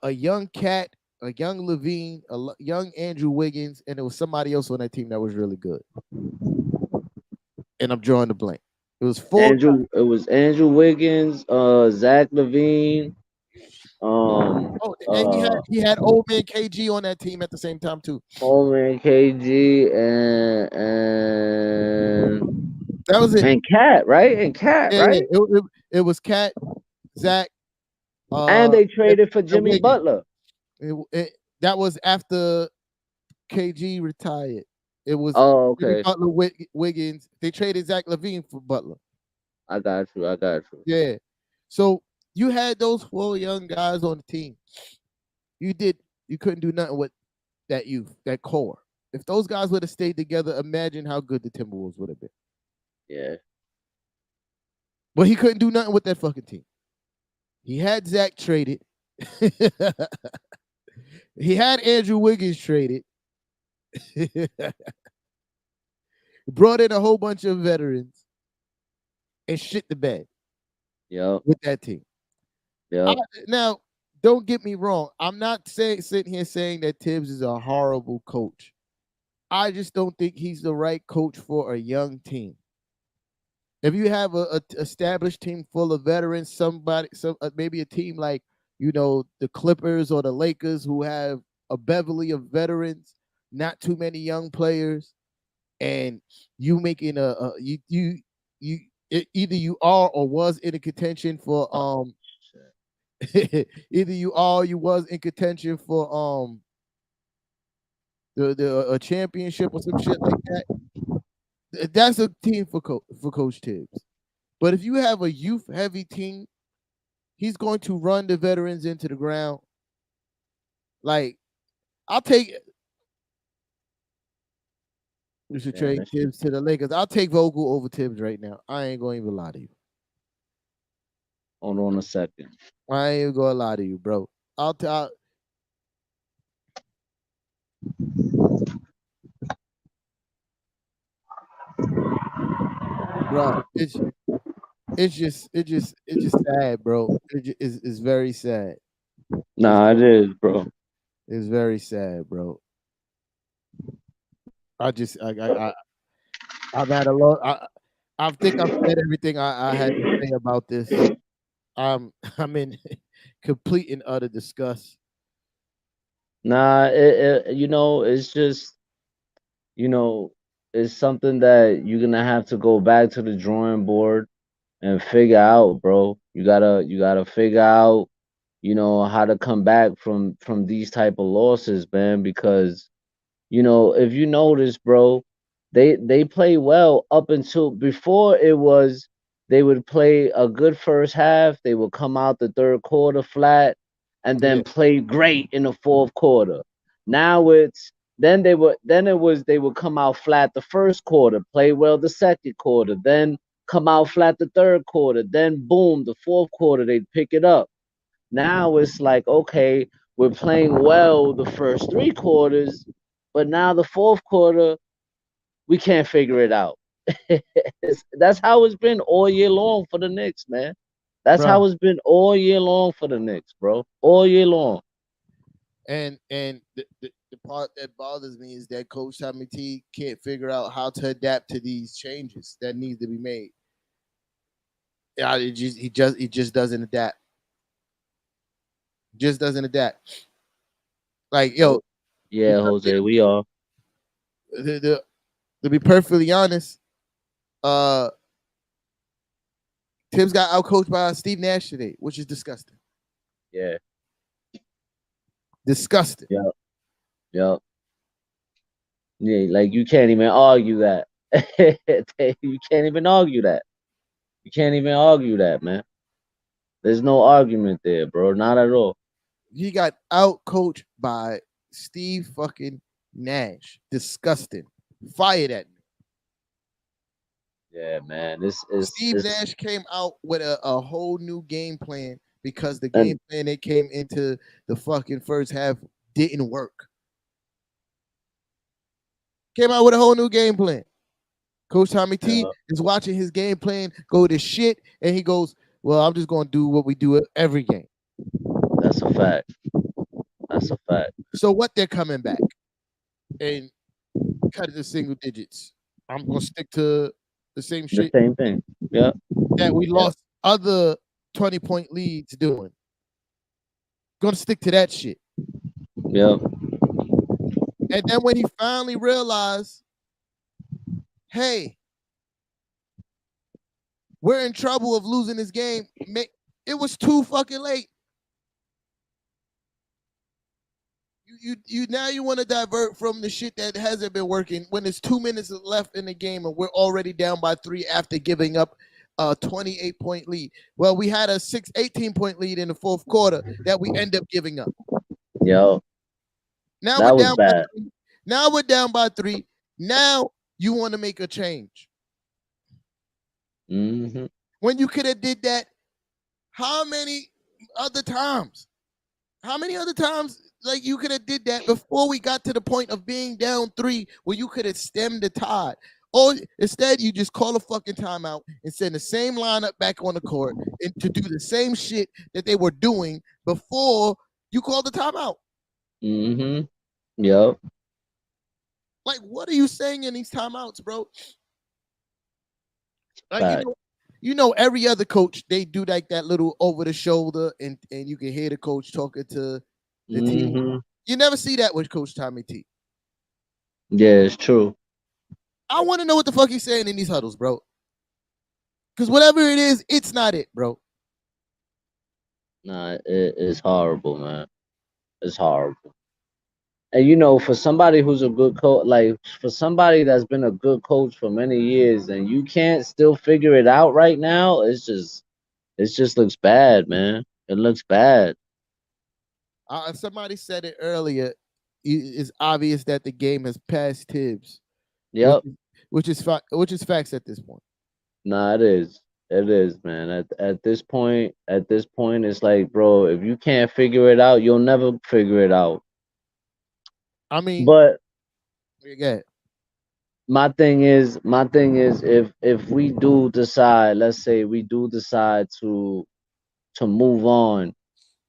Speaker 3: a young Cat, a young Levine, young Andrew Wiggins, and there was somebody else on that team that was really good. And I'm drawing the blank. It was four.
Speaker 4: It was Andrew Wiggins, Zach Levine, um,
Speaker 3: Oh, and he had
Speaker 4: uh,
Speaker 3: he had old man KG on that team at the same time too.
Speaker 4: Coleman, KG, and
Speaker 3: That was it.
Speaker 4: Cat, right? And Cat,
Speaker 3: Yeah, yeah.
Speaker 4: right?
Speaker 3: It was Cat, Zach,
Speaker 4: And they
Speaker 3: and
Speaker 4: traded for Jimmy
Speaker 3: Wiggins.
Speaker 4: Butler.
Speaker 3: That was after KG retired. It was
Speaker 4: Oh,
Speaker 3: Jimmy
Speaker 4: okay.
Speaker 3: Butler, Wiggins. They traded Zach Levine for Butler.
Speaker 4: I got you. I got you.
Speaker 3: Yeah. So you had those four young guys on the team. You couldn't do nothing with that youth, that core. If those guys would have stayed together, imagine how good the Timberwolves would have been.
Speaker 4: Yeah.
Speaker 3: But he couldn't do nothing with that fucking team. He had Zach traded. He had Andrew Wiggins traded. Brought in a whole bunch of veterans and shit the bed
Speaker 4: Yep.
Speaker 3: with that team.
Speaker 4: Yep.
Speaker 3: Now, don't get me wrong. I'm not sitting here saying that Tibbs is a horrible coach. I just don't think he's the right coach for a young team. If you have a established team full of veterans, maybe a team like the Clippers or the Lakers who have a bevy of veterans, not too many young players, and you making either you are or was in a contention for either you are or you was in contention for a championship or some shit like that. That's a team for Coach Tibbs. But if you have a youth heavy team, he's going to run the veterans into the ground. Like, I'll take we should
Speaker 4: Yeah,
Speaker 3: trade Tibbs to the Lakers. I'll take Vogel over Tibbs right now. I ain't going to even lie to you.
Speaker 4: hold on a second.
Speaker 3: I ain't even going to lie to you, bro. Bro, it's just sad, bro. It's very sad.
Speaker 4: Nah, it is, bro.
Speaker 3: It's very sad, bro. I've had a lot. I think I've said everything I had to say about this. I'm in complete and utter disgust.
Speaker 4: Nah, it's just you know, it's something that you're gonna have to go back to the drawing board and figure out, bro. You gotta figure out, how to come back from these type of losses, man, because if you notice, bro, they play well up until before it was they would play a good first half, they would come out the third quarter flat, and
Speaker 3: Yeah,
Speaker 4: then play great in the fourth quarter. Now it's then they would come out flat the first quarter, play well the second quarter, then come out flat the third quarter, then boom, the fourth quarter they'd pick it up. Now it's like, okay, we're playing well the first three quarters, but now the fourth quarter, we can't figure it out. That's how it's been all year long for the Knicks, man. That's
Speaker 3: bro.
Speaker 4: how it's been all year long for the Knicks, bro. All year long.
Speaker 3: And the part that bothers me is that Coach Tommy T can't figure out how to adapt to these changes that need to be made. Yeah, he just doesn't adapt. Just doesn't adapt. Like yo,
Speaker 4: Oh, yeah, Jose, we are.
Speaker 3: the, to be perfectly honest, uh, Tim's got outcoached by Steve Nash today, which is disgusting.
Speaker 4: Yeah,
Speaker 3: Disgusting.
Speaker 4: yeah, yeah. Yeah, like you can't even argue that. You can't even argue that. You can't even argue that, man. There's no argument there, bro. Not at all.
Speaker 3: He got outcoached by Steve fucking Nash. Disgusting. Fired at me.
Speaker 4: Yeah, man. This is
Speaker 3: Steve
Speaker 4: it's
Speaker 3: Nash came out with a whole new game plan because the
Speaker 4: and
Speaker 3: game plan they came into the fucking first half didn't work. Came out with a whole new game plan. Coach Tommy T
Speaker 4: yeah,
Speaker 3: is watching his game plan go to shit, and he goes, "Well, I'm just going to do what we do at every game."
Speaker 4: that's a fact. That's a fact.
Speaker 3: So what? They're coming back and cut it to single digits. I'm going to stick to the same
Speaker 4: The
Speaker 3: shit
Speaker 4: same thing. Yeah,
Speaker 3: that we
Speaker 4: yeah.
Speaker 3: lost other 20-point leads doing. Going to stick to that shit.
Speaker 4: Yeah.
Speaker 3: And then when he finally realized, hey, we're in trouble of losing this game, it was too fucking late. You now you want to divert from the shit that hasn't been working when there's 2 minutes left in the game and we're already down by 3 after giving up a 28-point lead. Well, we had a 18-point lead in the fourth quarter that we end up giving up.
Speaker 4: Yo,
Speaker 3: Now we're
Speaker 4: that was
Speaker 3: down by
Speaker 4: bad.
Speaker 3: 3. Now we're down by 3. Now you want to make a change.
Speaker 4: Hmm.
Speaker 3: When you could have did that how many other times? How many other times like you could have did that before we got to the point of being down 3 where you could have stemmed the tide? Or instead you just call a fucking timeout and send the same lineup back on the court and to do the same shit that they were doing before you called the timeout.
Speaker 4: Hmm. Yo,
Speaker 3: Like, what are you saying in these timeouts, bro? Like,
Speaker 4: fact.
Speaker 3: every other coach, they do like that little over the shoulder, and you can hear the coach talking to the team.
Speaker 4: Hmm.
Speaker 3: You never see that with Coach Tommy T.
Speaker 4: Yeah, it's true.
Speaker 3: I want to know what the fuck he's saying in these huddles, bro. Because whatever it is, it's not it, bro.
Speaker 4: Nah, it's horrible, man. It's horrible. And for somebody who's a good coach, like for somebody that's been a good coach for many years, and you can't still figure it out right now, it just looks bad, man. It looks bad.
Speaker 3: Somebody said it earlier. It's obvious that the game has passed Tibbs, which
Speaker 4: Yep.
Speaker 3: which is facts at this point.
Speaker 4: Nah, it is. It is, man. At this point, it's like, bro, if you can't figure it out, you'll never figure it out.
Speaker 3: I mean,
Speaker 4: But
Speaker 3: yeah,
Speaker 4: my thing is, if we do decide, let's say we do decide to move on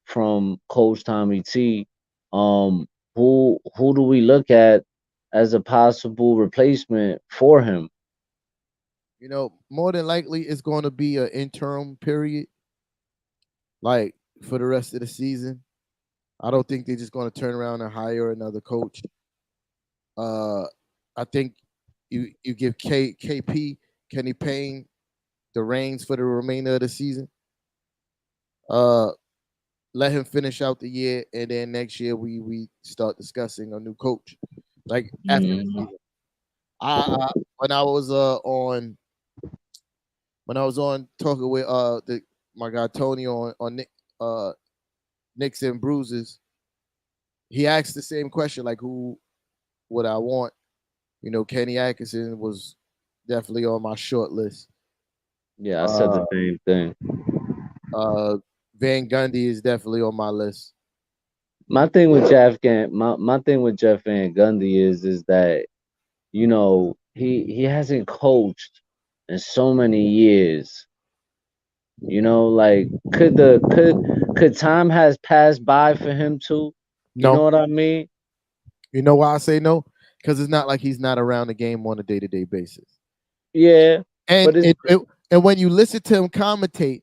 Speaker 4: from Coach Tommy T, um, who do we look at as a possible replacement for him?
Speaker 3: more than likely it's going to be an interim period, like for the rest of the season. I don't think they're just going to turn around and hire another coach. Uh, I think you give KP Kenny Payne the reins for the remainder of the season. Uh, let him finish out the year, and then next year we start discussing a new coach. Like after the
Speaker 4: Mhm.
Speaker 3: season, I when I was on talking with my guy Tony on Knicks and Bruises, he asked the same question like who would I want? You know, Kenny Atkinson was definitely on my short list.
Speaker 4: Yeah, I said
Speaker 3: Uh,
Speaker 4: the same thing.
Speaker 3: uh, Van Gundy is definitely on my list.
Speaker 4: My thing with Jeff Van Gundy is that he hasn't coached in so many years. Like could time has passed by for him too? You know
Speaker 3: No,
Speaker 4: what I mean?
Speaker 3: you know why I say no? Because it's not like he's not around the game on a day to day basis.
Speaker 4: Yeah,
Speaker 3: And
Speaker 4: but it's
Speaker 3: and when you listen to him commentate,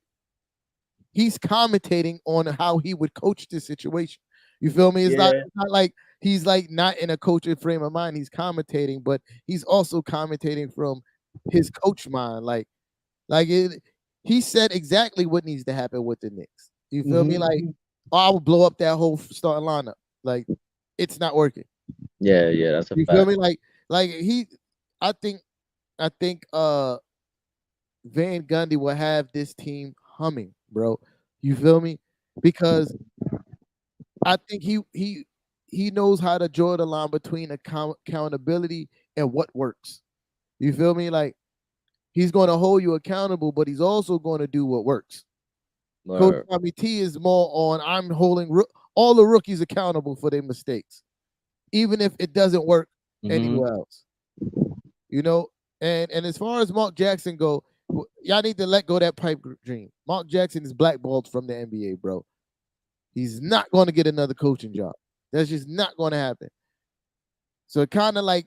Speaker 3: he's commentating on how he would coach this situation. You feel me?
Speaker 4: yeah.
Speaker 3: It's not like he's like not in a coaching frame of mind. He's commentating, but he's also commentating from his coach mind. He said exactly what needs to happen with the Knicks. You feel me? Like,
Speaker 4: Mhm.
Speaker 3: oh, I would blow up that whole starting lineup. Like, it's not working.
Speaker 4: Yeah, yeah, that's a
Speaker 3: You feel
Speaker 4: fact.
Speaker 3: me? Like he, I think, I think, Van Gundy will have this team humming, bro. You feel me? Because I think he knows how to draw the line between accountability and what works. You feel me? Like he's going to hold you accountable, but he's also going to do what works. Coach
Speaker 4: Word.
Speaker 3: Tommy T is more on I'm holding all the rookies accountable for their mistakes, even if it doesn't work
Speaker 4: Hmm.
Speaker 3: anywhere else. You know, and as far as Mark Jackson go, y'all need to let go of that pipe dream. Mark Jackson is blackballed from the NBA, bro. He's not going to get another coaching job. That's just not going to happen. So it kind of like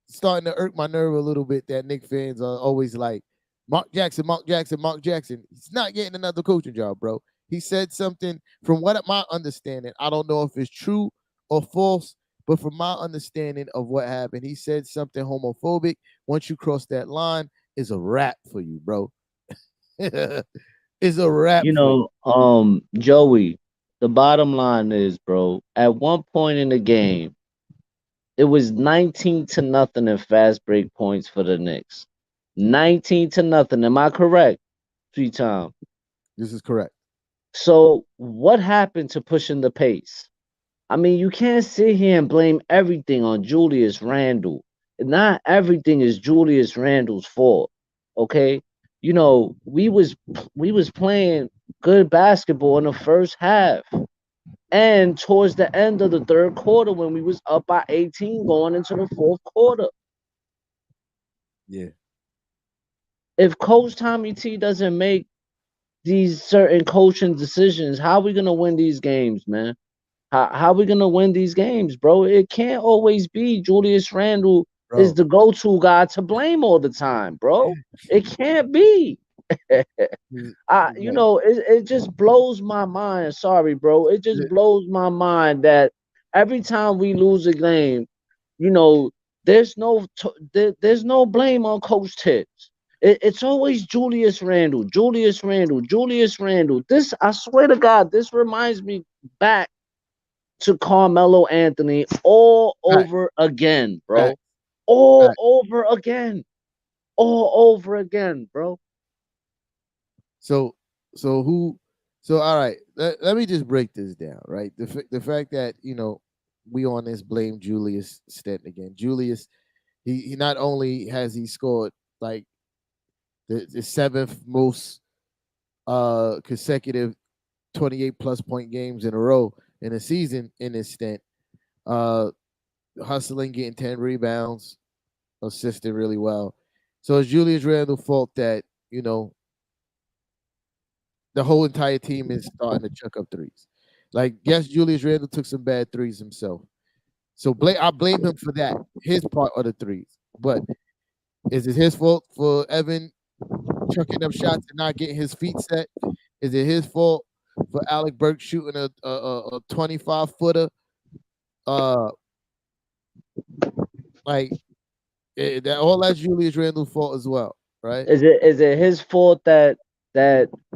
Speaker 3: starting to irk my nerve a little bit that Knicks fans are always like, Mark Jackson, Mark Jackson, Mark Jackson. He's not getting another coaching job, bro. He said something from what my understanding, I don't know if it's true or false, but from my understanding of what happened, he said something homophobic. Once you cross that line, it's a wrap for you, bro. It's a wrap for you.
Speaker 4: Joey, the bottom line is, bro, at one point in the game, it was 19 to nothing in fast break points for the Knicks. 19 to nothing. Am I correct? 3 times.
Speaker 3: This is correct.
Speaker 4: So what happened to pushing the pace? I mean, you can't sit here and blame everything on Julius Randle. Not everything is Julius Randle's fault. Okay? We was playing good basketball in the first half. And towards the end of the third quarter when we was up by 18 going into the fourth quarter.
Speaker 3: Yeah.
Speaker 4: If Coach Tommy T doesn't make these certain coaching decisions, how are we gonna win these games, man? How we gonna win these games, bro? It can't always be Julius Randle is
Speaker 3: Bro.
Speaker 4: the go-to guy to blame all the time, bro. It can't be.
Speaker 3: Right.
Speaker 4: It just blows my mind. Sorry, bro. It just blows my mind that every time we lose a game, you know, there's no blame on Coach Tibbs. It's always Julius Randle, Julius Randle, Julius Randle. This, I swear to God, this reminds me back to Carmelo Anthony all
Speaker 3: Right.
Speaker 4: over again,
Speaker 3: Right.
Speaker 4: bro. All
Speaker 3: Right.
Speaker 4: over again. All over again, bro.
Speaker 3: So so who so all right, let me just break this down, right? The fact that, we on this blame Julius Stanton again. Julius, he not only has he scored like the seventh most consecutive 28 plus point games in a row in a season in this stint. Uh hustling, getting 10 rebounds, assisted really well. So it's Julius Randle's fault that, the whole entire team is starting to chuck up threes. Like, yes, Julius Randle took some bad threes himself. So I blame him for that, his part of the threes. But is it his fault for Evan chucking up shots and not getting his feet set? Is it his fault for Alec Burke shooting a 25 footer? Uh, like All that's Julius Randle's fault as well, right?
Speaker 4: Is it his fault that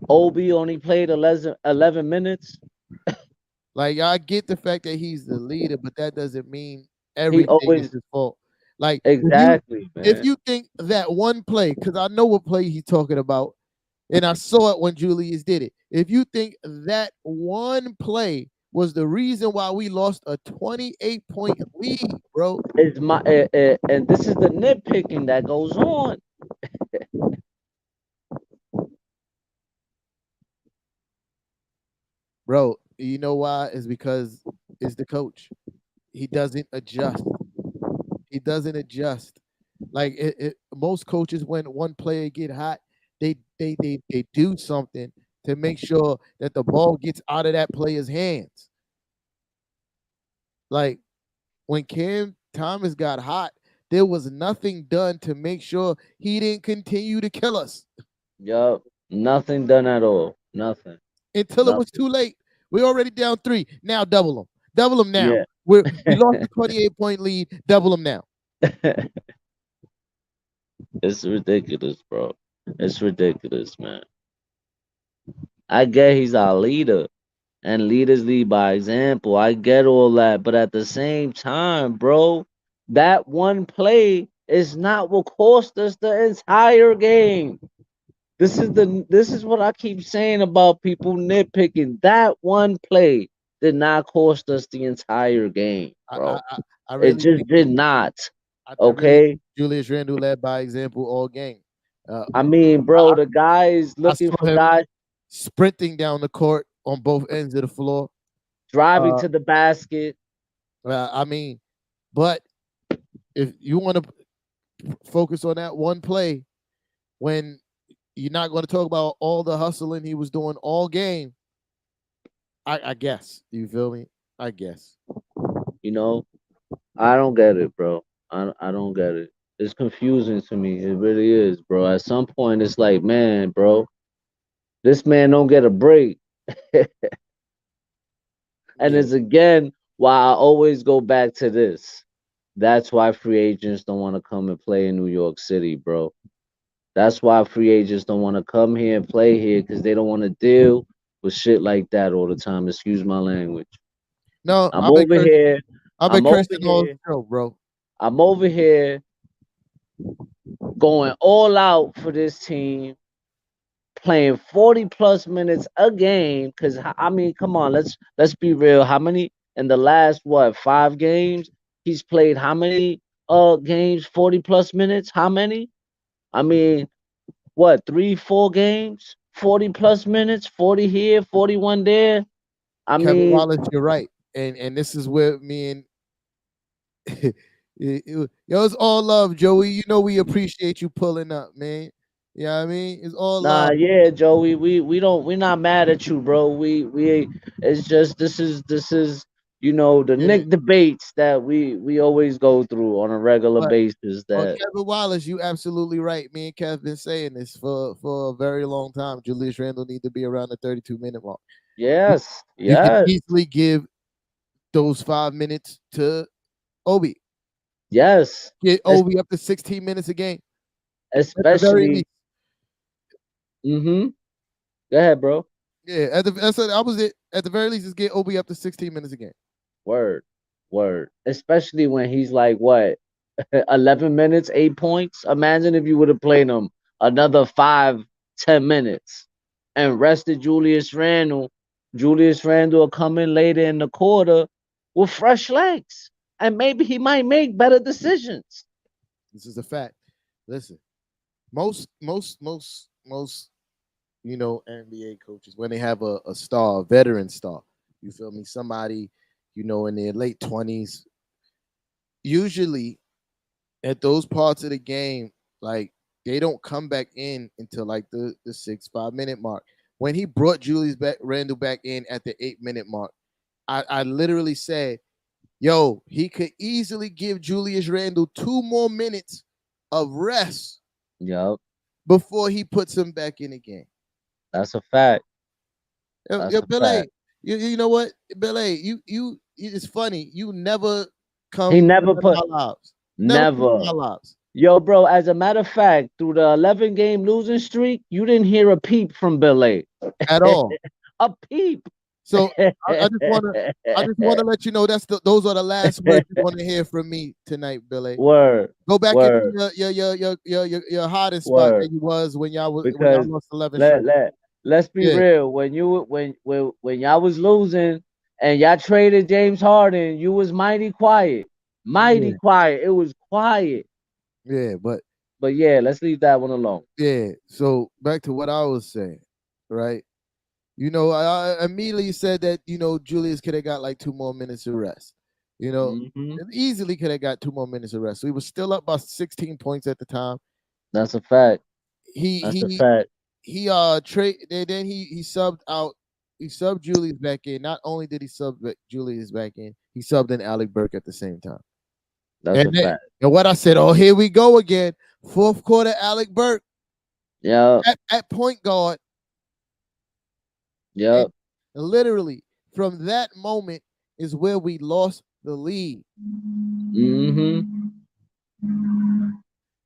Speaker 4: Obi only played 11 minutes?
Speaker 3: Like I get the fact that he's the leader, but that doesn't mean
Speaker 4: He
Speaker 3: everything is
Speaker 4: always
Speaker 3: his fault. Like
Speaker 4: exactly,
Speaker 3: if
Speaker 4: man.
Speaker 3: you think that one play, because I know what play he's talking about, and I saw it when Julius did it. If you think that one play was the reason why we lost a 28-point lead, bro,
Speaker 4: It's my and this is the nitpicking that goes on.
Speaker 3: bro, you know why? It's because it's the coach. He doesn't adjust. He doesn't adjust. Like most coaches, when one player get hot, they do something to make sure that the ball gets out of that player's hands. Like when Cam Thomas got hot, there was nothing done to make sure he didn't continue to kill us
Speaker 4: Yup. Nothing done at all. Nothing.
Speaker 3: until it was
Speaker 4: Nothing.
Speaker 3: too late. We're already down 3. Now double them. Double them now.
Speaker 4: Yeah.
Speaker 3: We lost the 28-point lead. Double them now.
Speaker 4: It's ridiculous, bro. It's ridiculous, man. I get he's our leader, and leaders lead by example. I get all that, but at the same time, bro, that one play is not what cost us the entire game. This is what I keep saying about people nitpicking. That one play did not cost us the entire game,
Speaker 3: I I,
Speaker 4: bro.
Speaker 3: I I
Speaker 4: It
Speaker 3: really
Speaker 4: just
Speaker 3: think
Speaker 4: did not.
Speaker 3: I really
Speaker 4: Okay.
Speaker 3: think Julius Randle led by example all game. Uh,
Speaker 4: I mean, bro,
Speaker 3: I,
Speaker 4: the guy is
Speaker 3: I
Speaker 4: looking
Speaker 3: saw
Speaker 4: for
Speaker 3: him
Speaker 4: guys
Speaker 3: sprinting down the court on both ends of the floor.
Speaker 4: driving
Speaker 3: Uh,
Speaker 4: to the basket.
Speaker 3: I mean, but if you want to focus on that one play, when you're not going to talk about all the hustling he was doing all game, I guess. You feel me? I guess.
Speaker 4: You know, I don't get it, bro. I don't get it. It's confusing to me. It really is, bro. At some point, it's like, man, bro, this man don't get a break. And
Speaker 3: Yeah.
Speaker 4: it's again why I always go back to this. That's why free agents don't want to come and play in New York City, bro. That's why free agents don't want to come here and play here because they don't want to deal with shit like that all the time. Excuse my language.
Speaker 3: No,
Speaker 4: I'm over here.
Speaker 3: I've been
Speaker 4: I'm over
Speaker 3: cursing all
Speaker 4: here.
Speaker 3: show, bro.
Speaker 4: I'm over here going all out for this team, playing 40 plus minutes a game. Cause I mean, come on, let's be real. How many in the last what 5 games? He's played how many games? 40 plus minutes? How many? I mean, what 3, 4 games? 40 plus minutes, 40 here, 41 there. I
Speaker 3: Kevin
Speaker 4: mean,
Speaker 3: Wallace, you're right. And this is where me and yo, it's all love, Joey. You know we appreciate you pulling up, man. You know what I mean? It's all
Speaker 4: nah,
Speaker 3: love.
Speaker 4: yeah, Joey, we're not mad at you, bro. We it's just this is the
Speaker 3: Yeah.
Speaker 4: Nick debates that we always go through on a regular
Speaker 3: But
Speaker 4: basis.
Speaker 3: but
Speaker 4: That
Speaker 3: Kevin Wallace, you absolutely right. Me and Kev been saying this for a very long time. Julius Randle need to be around the 32-minute mark. You,
Speaker 4: yes,
Speaker 3: you can
Speaker 4: yes,
Speaker 3: easily give those 5 minutes to Obi.
Speaker 4: yes.
Speaker 3: Get
Speaker 4: Es-
Speaker 3: Obi up to 16 minutes a game at the very
Speaker 4: Especially,
Speaker 3: least.
Speaker 4: mm-hmm. Go ahead, bro.
Speaker 3: Yeah, that's what I was it. At the very least, just get Obi up to 16 minutes a game.
Speaker 4: Word, word. Especially when he's like what 11 minutes, 8 points. Imagine if you would have played him another 5, 10 minutes and rested Julius Randle. Julius Randle will come in later in the quarter with fresh legs. And maybe he might make better decisions.
Speaker 3: This is a fact. Listen, most NBA coaches when they have a star, a veteran star, you feel me? Somebody, in their late 20s, usually at those parts of the game, like they don't come back in until like the 6 5 minute mark. When he brought Julius Randle back in at the 8 minute mark, I literally said, yo, he could easily give Julius Randle 2 more minutes of rest
Speaker 4: Yup,
Speaker 3: before he puts him back in the game.
Speaker 4: that's a fact.
Speaker 3: Yo,
Speaker 4: That's a
Speaker 3: Billy,
Speaker 4: fact.
Speaker 3: you know what, Billy, it's funny. You never
Speaker 4: He
Speaker 3: come to
Speaker 4: never
Speaker 3: none of
Speaker 4: put
Speaker 3: my lives. Never come to
Speaker 4: never,
Speaker 3: my lives.
Speaker 4: Yo, bro, as a matter of fact, through the 11 game losing streak, you didn't hear a peep from Bill A.
Speaker 3: at all.
Speaker 4: A peep.
Speaker 3: So I just wanna let you know those are the last words you're gonna hear from me tonight, Billy.
Speaker 4: Word,
Speaker 3: Go back into
Speaker 4: word,
Speaker 3: your hiding spot that
Speaker 4: word.
Speaker 3: you was when y'all
Speaker 4: Because
Speaker 3: lost 11
Speaker 4: let
Speaker 3: straight.
Speaker 4: let let's be
Speaker 3: Yeah,
Speaker 4: real. When y'all was losing and y'all traded James Harden, you was mighty quiet, mighty
Speaker 3: yeah,
Speaker 4: quiet. It was quiet.
Speaker 3: yeah. But
Speaker 4: But yeah, let's leave that one alone.
Speaker 3: yeah. So back to what I was saying, right? I immediately said that Julius could have got like 2 more minutes of rest.
Speaker 4: Hmm.
Speaker 3: And easily could have got 2 more minutes of rest. So he was still up by 16 points at the time.
Speaker 4: That's a fact.
Speaker 3: He
Speaker 4: That's a
Speaker 3: he
Speaker 4: fact.
Speaker 3: he trade then he subbed out. He subbed Julius back in. Not only did he Julius back in, he subbed in Alec Burke at the same time.
Speaker 4: That's
Speaker 3: And
Speaker 4: a
Speaker 3: then,
Speaker 4: fact.
Speaker 3: and what I said, oh, here we go again. Fourth quarter, Alec Burke
Speaker 4: Yep.
Speaker 3: at point guard. And
Speaker 4: Yep.
Speaker 3: literally from that moment is where we lost the lead.
Speaker 4: Hmm.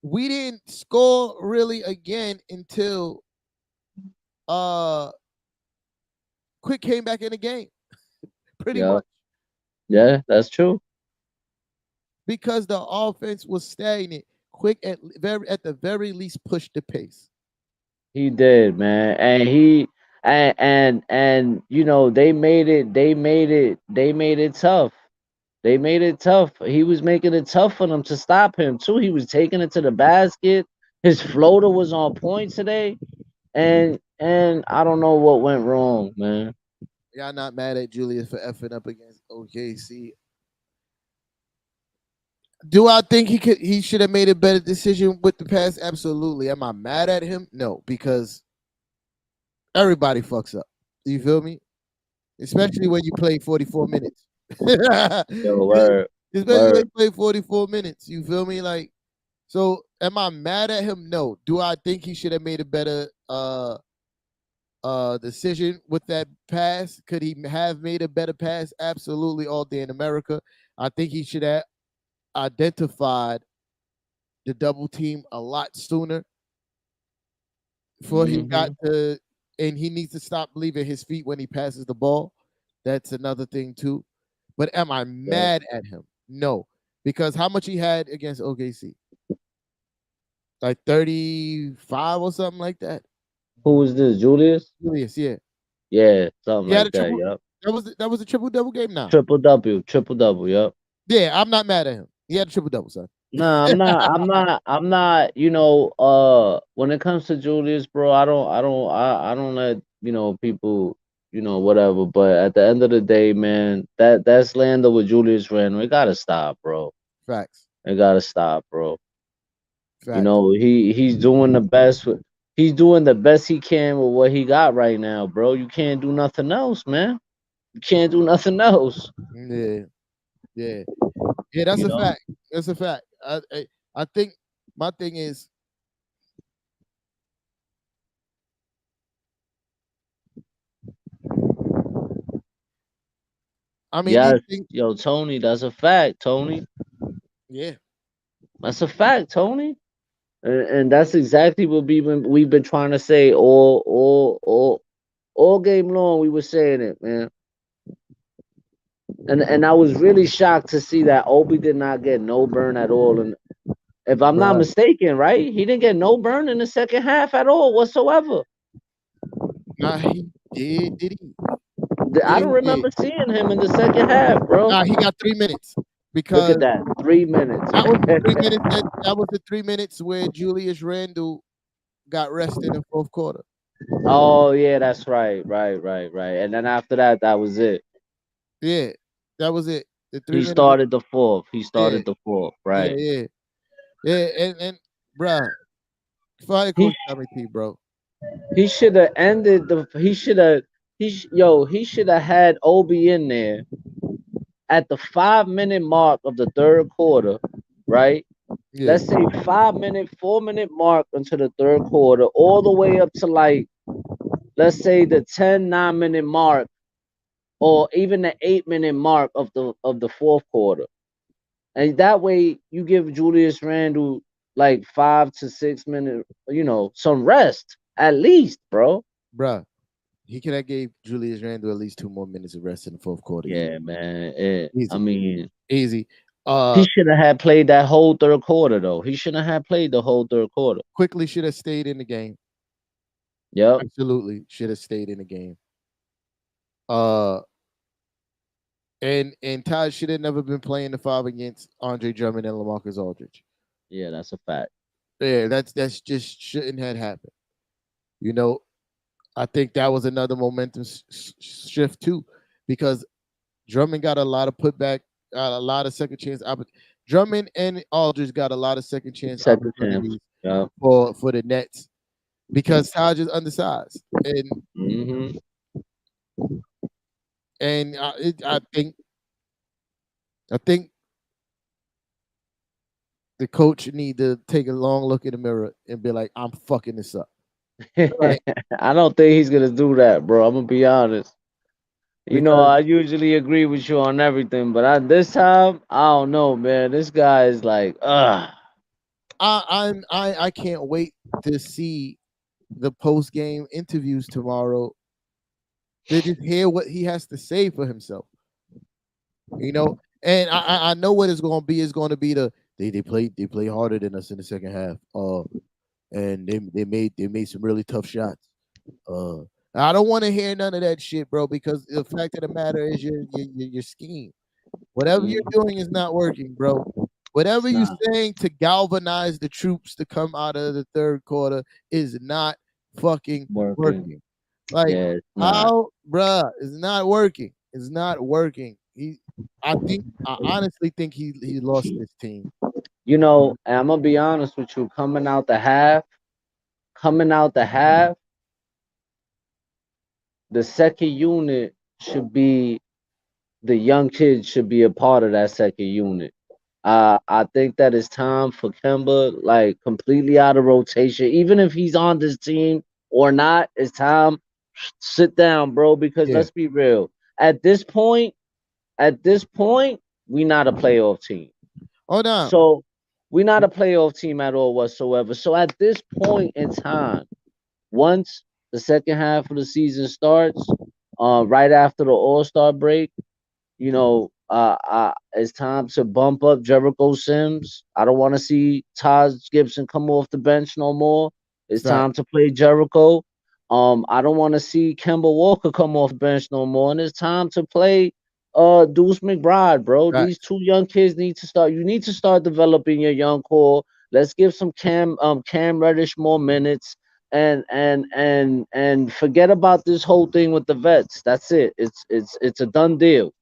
Speaker 3: We didn't score really again until Quick came back in the game. Pretty
Speaker 4: Yep.
Speaker 3: much.
Speaker 4: Yeah, that's true.
Speaker 3: Because the offense was stagnant. Quick at the very least pushed the pace.
Speaker 4: He did, man, and they made it. They made it tough. They made it tough. He was making it tough for them to stop him too. He was taking it to the basket. His floater was on point today, and I don't know what went wrong, man.
Speaker 3: Y'all not mad at Julius for effing up against OKC. Do I think he should have made a better decision with the pass? Absolutely. Am I mad at him? No, because everybody fucks up. You feel me? Especially when you play 44 minutes.
Speaker 4: Yo,
Speaker 3: Especially when
Speaker 4: word.
Speaker 3: you play 44 minutes. You feel me? Like, so am I mad at him? No. Do I think he should have made a better decision with that pass? Could he have made a better pass? Absolutely, all day in America. I think he should have identified the double team a lot sooner before he got
Speaker 4: Hmm.
Speaker 3: to, and he needs to stop leaving his feet when he passes the ball. That's another thing too. But am I
Speaker 4: Yep.
Speaker 3: mad at him? No, because how much he had against OKC? Like 35 or something like that.
Speaker 4: Who was this? Julius?
Speaker 3: Julius, yeah,
Speaker 4: Yeah, something
Speaker 3: he had
Speaker 4: like
Speaker 3: a
Speaker 4: that.
Speaker 3: triple.
Speaker 4: Yep.
Speaker 3: That was a triple double game now.
Speaker 4: Triple W. Triple double. Yep.
Speaker 3: Yeah, I'm not mad at him. He had a triple double, son.
Speaker 4: Nah, I'm not. I'm not. When it comes to Julius, bro, I don't let people, whatever. But at the end of the day, man, that slander with Julius Randle, it gotta stop, bro.
Speaker 3: Facts,
Speaker 4: It gotta stop, bro.
Speaker 3: facts.
Speaker 4: He's doing the best he can with what he got right now, bro. You can't do nothing else, man. You can't do nothing else.
Speaker 3: Yeah, yeah, yeah. That's
Speaker 4: You
Speaker 3: a
Speaker 4: know.
Speaker 3: fact. That's a fact. I think my thing is, I mean, these
Speaker 4: Yes,
Speaker 3: things.
Speaker 4: yo, Tony, that's a fact, Tony.
Speaker 3: Yeah,
Speaker 4: That's a fact, Tony. And that's exactly what we've been trying to say all game long. We were saying it, man. And I was really shocked to see that Obi did not get no burn at all. And if I'm not
Speaker 3: right.
Speaker 4: mistaken, right, he didn't get no burn in the second half at all whatsoever.
Speaker 3: Nah, he did. Did he?
Speaker 4: I
Speaker 3: Yeah,
Speaker 4: don't
Speaker 3: he did.
Speaker 4: remember seeing him in the second half, bro.
Speaker 3: Nah, he got 3 minutes
Speaker 4: Look at
Speaker 3: because
Speaker 4: that, 3 minutes.
Speaker 3: that was the 3 minutes that was the 3 minutes where Julius Randle got rested in fourth quarter.
Speaker 4: Oh yeah, that's right, right. And then after that, that was it.
Speaker 3: Yeah, that was it. The three
Speaker 4: He
Speaker 3: minutes.
Speaker 4: started the fourth. He
Speaker 3: Yeah,
Speaker 4: started the fourth,
Speaker 3: yeah,
Speaker 4: right?
Speaker 3: yeah, yeah. And bruh, fire
Speaker 4: He
Speaker 3: coach Tommy T, bro.
Speaker 4: He should have ended the. He should have. He should have had Obi in there at the 5 minute mark of the third quarter, right?
Speaker 3: Yeah,
Speaker 4: Let's say 5 minute, 4 minute mark into the third quarter, all the way up to like, let's say the 10-9 minute mark, or even the 8 minute mark of the fourth quarter. And that way you give Julius Randle like 5 to 6 minute, some rest at least, bro.
Speaker 3: Bruh, he could have gave Julius Randle at least 2 more minutes of rest in the fourth quarter.
Speaker 4: Yeah, man. I
Speaker 3: Easy,
Speaker 4: mean,
Speaker 3: easy.
Speaker 4: he should have had played that whole third quarter though. He shouldn't have played the whole third quarter.
Speaker 3: Quickly should have stayed in the game.
Speaker 4: Yep.
Speaker 3: Absolutely should have stayed in the game. Uh, and Todd should have never been playing the five against Andre Drummond and LaMarcus Aldridge.
Speaker 4: Yeah, that's a fact.
Speaker 3: Yeah, that's just shouldn't have happened. You know, I think that was another momentum shift too, because Drummond got a lot of putback, a lot of second chance. Drummond and Aldridge got a lot of second chance
Speaker 4: Second chance.
Speaker 3: opportunities
Speaker 4: Yep.
Speaker 3: for the Nets because Taj is undersized,
Speaker 4: Hmm.
Speaker 3: and I think the coach need to take a long look in the mirror and be like, I'm fucking this up, right?
Speaker 4: I don't think he's gonna do that, bro. I'm gonna be honest.
Speaker 3: Because
Speaker 4: I usually agree with you on everything, but this time, I don't know, man. This guy is like, ugh.
Speaker 3: I can't wait to see the post game interviews tomorrow to just hear what he has to say for himself. And I know what it's going to be. It's going to be they play harder than us in the second half. And they made some really tough shots. I don't want to hear none of that shit, bro, because the fact of the matter is your scheme. Whatever you're doing is not working, bro. Whatever you're
Speaker 4: Nah,
Speaker 3: saying to galvanize the troops to come out of the third quarter is not fucking
Speaker 4: working.
Speaker 3: working. Like
Speaker 4: Yeah, it's not.
Speaker 3: how, bruh, it's not working. It's not working. I honestly think he lost this team.
Speaker 4: And I'm gonna be honest with you. Coming out the half, the second unit should be the young kids should be a part of that second unit. I think that it's time for Kemba, like completely out of rotation, even if he's on this team or not. It's time. Sit down, bro. Because
Speaker 3: Yeah.
Speaker 4: let's be real. At this point, we not a playoff team.
Speaker 3: Oh no.
Speaker 4: So we're not a playoff team at all whatsoever. So at this point in time, once the second half of the season starts, right after the All Star break, it's time to bump up Jericho Sims. I don't want to see Taj Gibson come off the bench no more. It's
Speaker 3: Fact.
Speaker 4: time to play Jericho. I don't want to see Kemba Walker come off the bench no more. And it's time to play Deuce McBride, bro. These
Speaker 3: Facts.
Speaker 4: two young kids need to start. You need to start developing your young core. Let's give some Cam Reddish more minutes and forget about this whole thing with the vets. That's it. It's a done deal.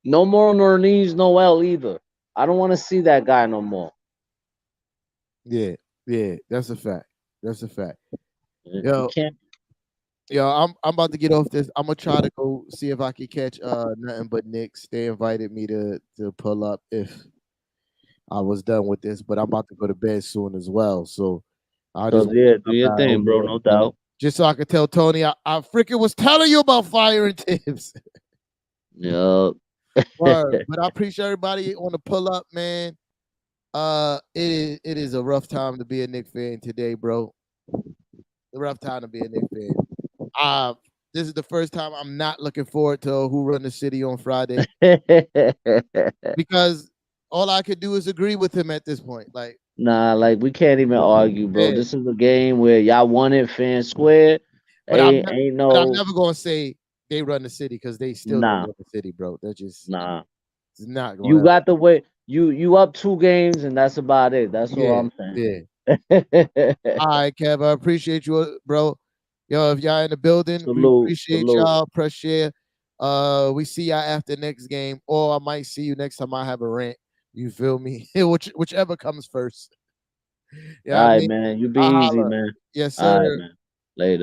Speaker 4: No more Nerlens Noel either. I don't want to see that guy no more.
Speaker 3: Yeah. Yeah. That's a fact. That's a fact.
Speaker 4: You
Speaker 3: Yo,
Speaker 4: can't.
Speaker 3: I'm about to get off this. I'm gonna try to go see if I can catch nothing but Knicks. They invited me to pull up if I was done with this, but I'm about to go to bed soon as well. So I
Speaker 4: So
Speaker 3: just want
Speaker 4: yeah,
Speaker 3: to
Speaker 4: do
Speaker 3: stop
Speaker 4: your
Speaker 3: by
Speaker 4: thing,
Speaker 3: over
Speaker 4: bro.
Speaker 3: there
Speaker 4: No doubt.
Speaker 3: just so I could tell Tony I freaking was telling you about firing Tibbs.
Speaker 4: Yeah.
Speaker 3: Word. But I appreciate everybody on the pull up, man. It is a rough time to be a Knicks fan today, bro. A rough time to be a Knicks fan. Uh, this is the first time I'm not looking forward to Who Run the City on Friday because all I could do is agree with him at this point. Like,
Speaker 4: Nah, like we can't even argue, bro.
Speaker 3: yeah,
Speaker 4: This is a game where y'all won it fan square.
Speaker 3: but I'm
Speaker 4: Ain't
Speaker 3: not,
Speaker 4: ain't
Speaker 3: but I'm
Speaker 4: no
Speaker 3: never gonna say they run the city because they still don't
Speaker 4: nah,
Speaker 3: run the city, bro. They're just
Speaker 4: nah.
Speaker 3: it's not
Speaker 4: You
Speaker 3: gonna.
Speaker 4: got the way you up 2 games and that's about it. That's all
Speaker 3: Yeah,
Speaker 4: I'm
Speaker 3: yeah.
Speaker 4: saying.
Speaker 3: All right, Kev. I appreciate you, bro. Yo, if y'all in the building, we
Speaker 4: Salute,
Speaker 3: appreciate
Speaker 4: salute.
Speaker 3: y'all. Press share. We see y'all after next game, or I might see you next time I have a rant. You feel me? Whichever comes first.
Speaker 4: All
Speaker 3: Yeah, I
Speaker 4: right,
Speaker 3: mean,
Speaker 4: man. You be
Speaker 3: I
Speaker 4: easy,
Speaker 3: holler.
Speaker 4: man.
Speaker 3: Yes,
Speaker 4: All right,
Speaker 3: sir.
Speaker 4: man. Later.